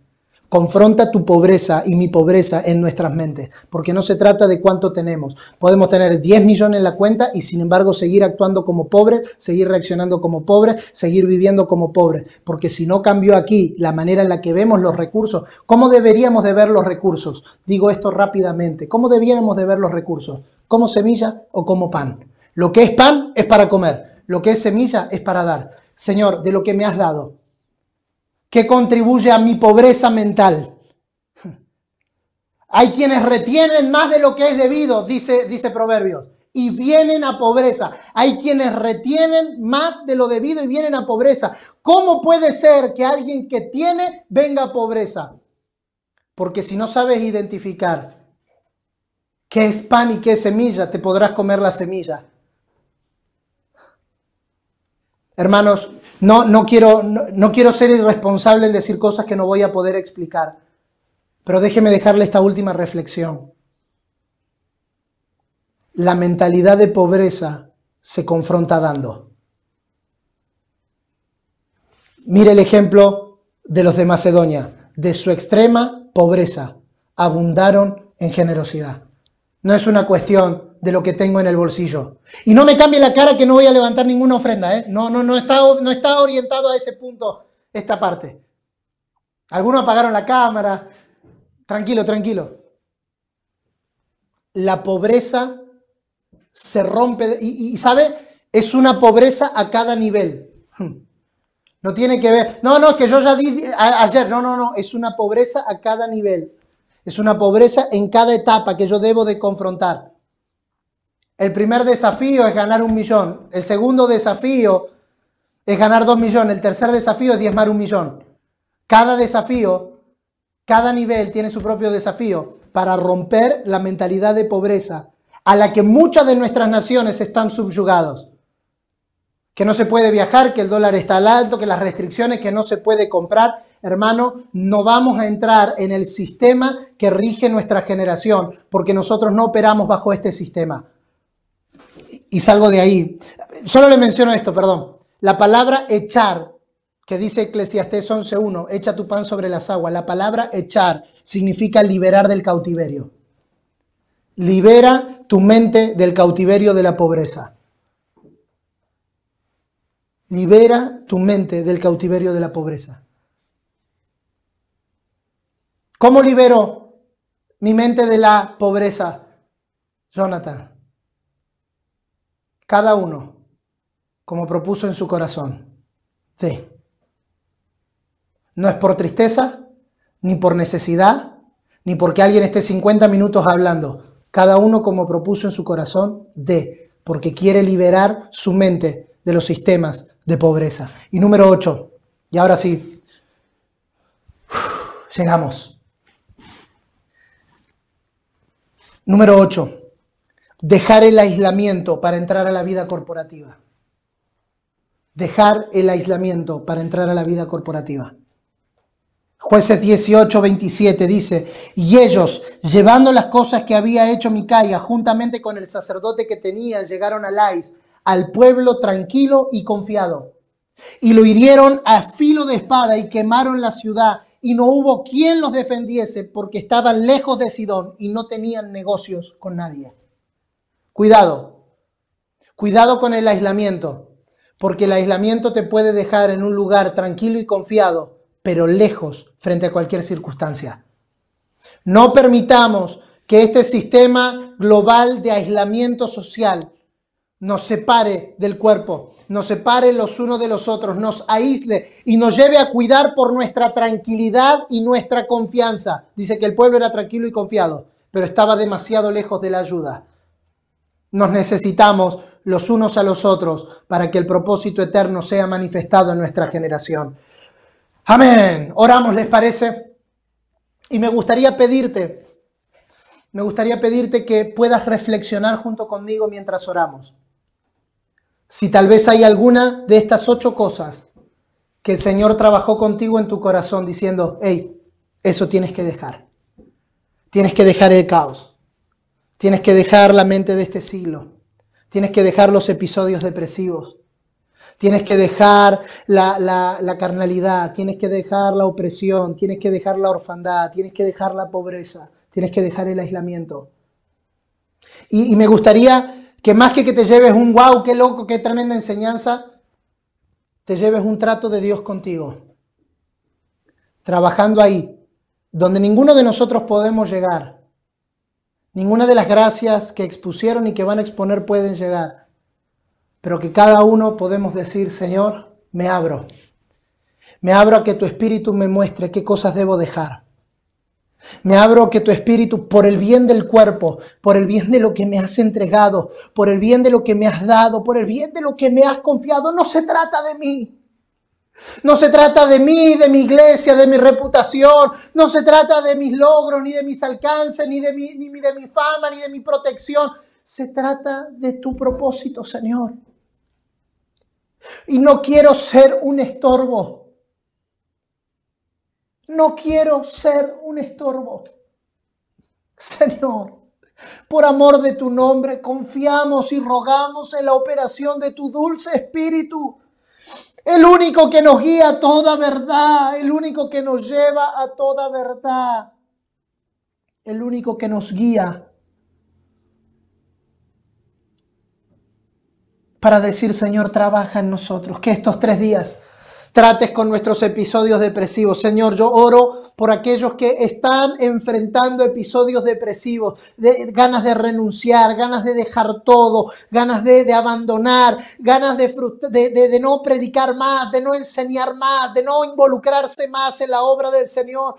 Confronta tu pobreza y mi pobreza en nuestras mentes, porque no se trata de cuánto tenemos. Podemos tener 10 millones en la cuenta y sin embargo seguir actuando como pobre, seguir reaccionando como pobre, seguir viviendo como pobre, porque si no cambió aquí la manera en la que vemos los recursos, ¿cómo deberíamos de ver los recursos? Digo esto rápidamente. ¿Cómo debiéramos de ver los recursos? ¿Como semilla o como pan? Lo que es pan es para comer, lo que es semilla es para dar. Señor, de lo que me has dado, ¿qué contribuye a mi pobreza mental? Hay quienes retienen más de lo que es debido, dice Proverbios, y vienen a pobreza. Hay quienes retienen más de lo debido y vienen a pobreza. ¿Cómo puede ser que alguien que tiene venga a pobreza? Porque si no sabes identificar qué es pan y qué es semilla, te podrás comer la semilla. Hermanos, no quiero ser irresponsable en decir cosas que no voy a poder explicar, pero déjeme dejarle esta última reflexión. La mentalidad de pobreza se confronta dando. Mire el ejemplo de los de Macedonia. De su extrema pobreza abundaron en generosidad. No es una cuestión de lo que tengo en el bolsillo. Y no me cambie la cara que no voy a levantar ninguna ofrenda, ¿eh? No está orientado a ese punto esta parte. Algunos apagaron la cámara. Tranquilo. La pobreza se rompe y ¿sabe? Es una pobreza a cada nivel. No tiene que ver. No, es que yo ya di ayer. No. Es una pobreza a cada nivel. Es una pobreza en cada etapa que yo debo de confrontar. El primer desafío es ganar 1 millón. El segundo desafío es ganar 2 millones. El tercer desafío es diezmar 1 millón. Cada desafío Cada nivel tiene su propio desafío para romper la mentalidad de pobreza a la que muchas de nuestras naciones están subyugados. Que no se puede viajar, que el dólar está al alto, que las restricciones, que no se puede comprar. Hermano, no vamos a entrar en el sistema que rige nuestra generación, porque nosotros no operamos bajo este sistema. Y salgo de ahí. Solo le menciono esto, perdón. La palabra echar, que dice Eclesiastés 11:1, echa tu pan sobre las aguas. La palabra echar significa liberar del cautiverio. Libera tu mente del cautiverio de la pobreza. Libera tu mente del cautiverio de la pobreza. ¿Cómo libero mi mente de la pobreza, Jonathan? Cada uno, como propuso en su corazón, dé. No es por tristeza, ni por necesidad, ni porque alguien esté 50 minutos hablando. Cada uno, como propuso en su corazón, dé, porque quiere liberar su mente de los sistemas de pobreza. Y número 8, y ahora sí, llegamos. Número 8, dejar el aislamiento para entrar a la vida corporativa. Dejar el aislamiento para entrar a la vida corporativa. Jueces 18:27 dice, y ellos, llevando las cosas que había hecho Micaía, juntamente con el sacerdote que tenían, llegaron a Lais, al pueblo tranquilo y confiado. Y lo hirieron a filo de espada y quemaron la ciudad, y no hubo quien los defendiese, porque estaban lejos de Sidón y no tenían negocios con nadie. Cuidado, cuidado con el aislamiento, porque el aislamiento te puede dejar en un lugar tranquilo y confiado, pero lejos frente a cualquier circunstancia. No permitamos que este sistema global de aislamiento social nos separe del cuerpo, nos separe los unos de los otros, nos aísle y nos lleve a cuidar por nuestra tranquilidad y nuestra confianza. Dice que el pueblo era tranquilo y confiado, pero estaba demasiado lejos de la ayuda. Nos necesitamos los unos a los otros para que el propósito eterno sea manifestado en nuestra generación. Amén. Oramos, ¿les parece? Y me gustaría pedirte que puedas reflexionar junto conmigo mientras oramos. Si tal vez hay alguna de estas 8 cosas que el Señor trabajó contigo en tu corazón diciendo, hey, eso tienes que dejar. Tienes que dejar el caos. Tienes que dejar la mente de este siglo. Tienes que dejar los episodios depresivos. Tienes que dejar la carnalidad. Tienes que dejar la opresión. Tienes que dejar la orfandad. Tienes que dejar la pobreza. Tienes que dejar el aislamiento. Y me gustaría que más que te lleves un wow, qué loco, qué tremenda enseñanza, te lleves un trato de Dios contigo. Trabajando ahí, donde ninguno de nosotros podemos llegar. Ninguna de las gracias que expusieron y que van a exponer pueden llegar. Pero que cada uno podemos decir, Señor, me abro. Me abro a que tu Espíritu me muestre qué cosas debo dejar. Me abro a que tu Espíritu, por el bien del cuerpo, por el bien de lo que me has entregado, por el bien de lo que me has dado, por el bien de lo que me has confiado, no se trata de mí. No se trata de mí, de mi iglesia, de mi reputación. No se trata de mis logros, ni de mis alcances, ni de mi fama, ni de mi protección. Se trata de tu propósito, Señor. Y no quiero ser un estorbo. No quiero ser un estorbo. Señor, por amor de tu nombre, confiamos y rogamos en la operación de tu dulce Espíritu. El único que nos guía a toda verdad, el único que nos lleva a toda verdad, el único que nos guía para decir, Señor, trabaja en nosotros, que estos 3 días trates con nuestros episodios depresivos. Señor, yo oro por aquellos que están enfrentando episodios depresivos, ganas de renunciar, ganas de dejar todo, ganas de abandonar, ganas de no predicar más, de no enseñar más, de no involucrarse más en la obra del Señor.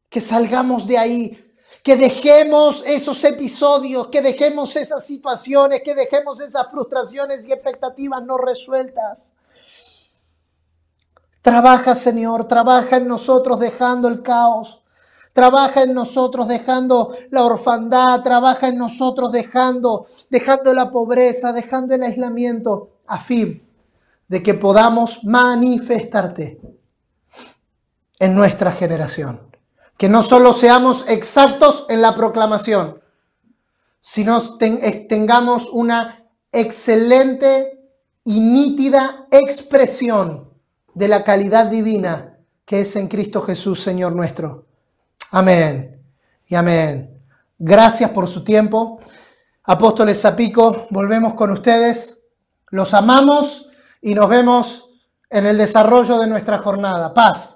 Que salgamos de ahí, que dejemos esos episodios, que dejemos esas situaciones, que dejemos esas frustraciones y expectativas no resueltas. Trabaja, Señor, trabaja en nosotros dejando el caos. Trabaja en nosotros dejando la orfandad, trabaja en nosotros dejando la pobreza, dejando el aislamiento, a fin de que podamos manifestarte en nuestra generación. Que no solo seamos exactos en la proclamación, sino tengamos una excelente y nítida expresión de la calidad divina que es en Cristo Jesús, Señor nuestro. Amén y amén. Gracias por su tiempo. Apóstoles Zapico, volvemos con ustedes. Los amamos y nos vemos en el desarrollo de nuestra jornada. Paz.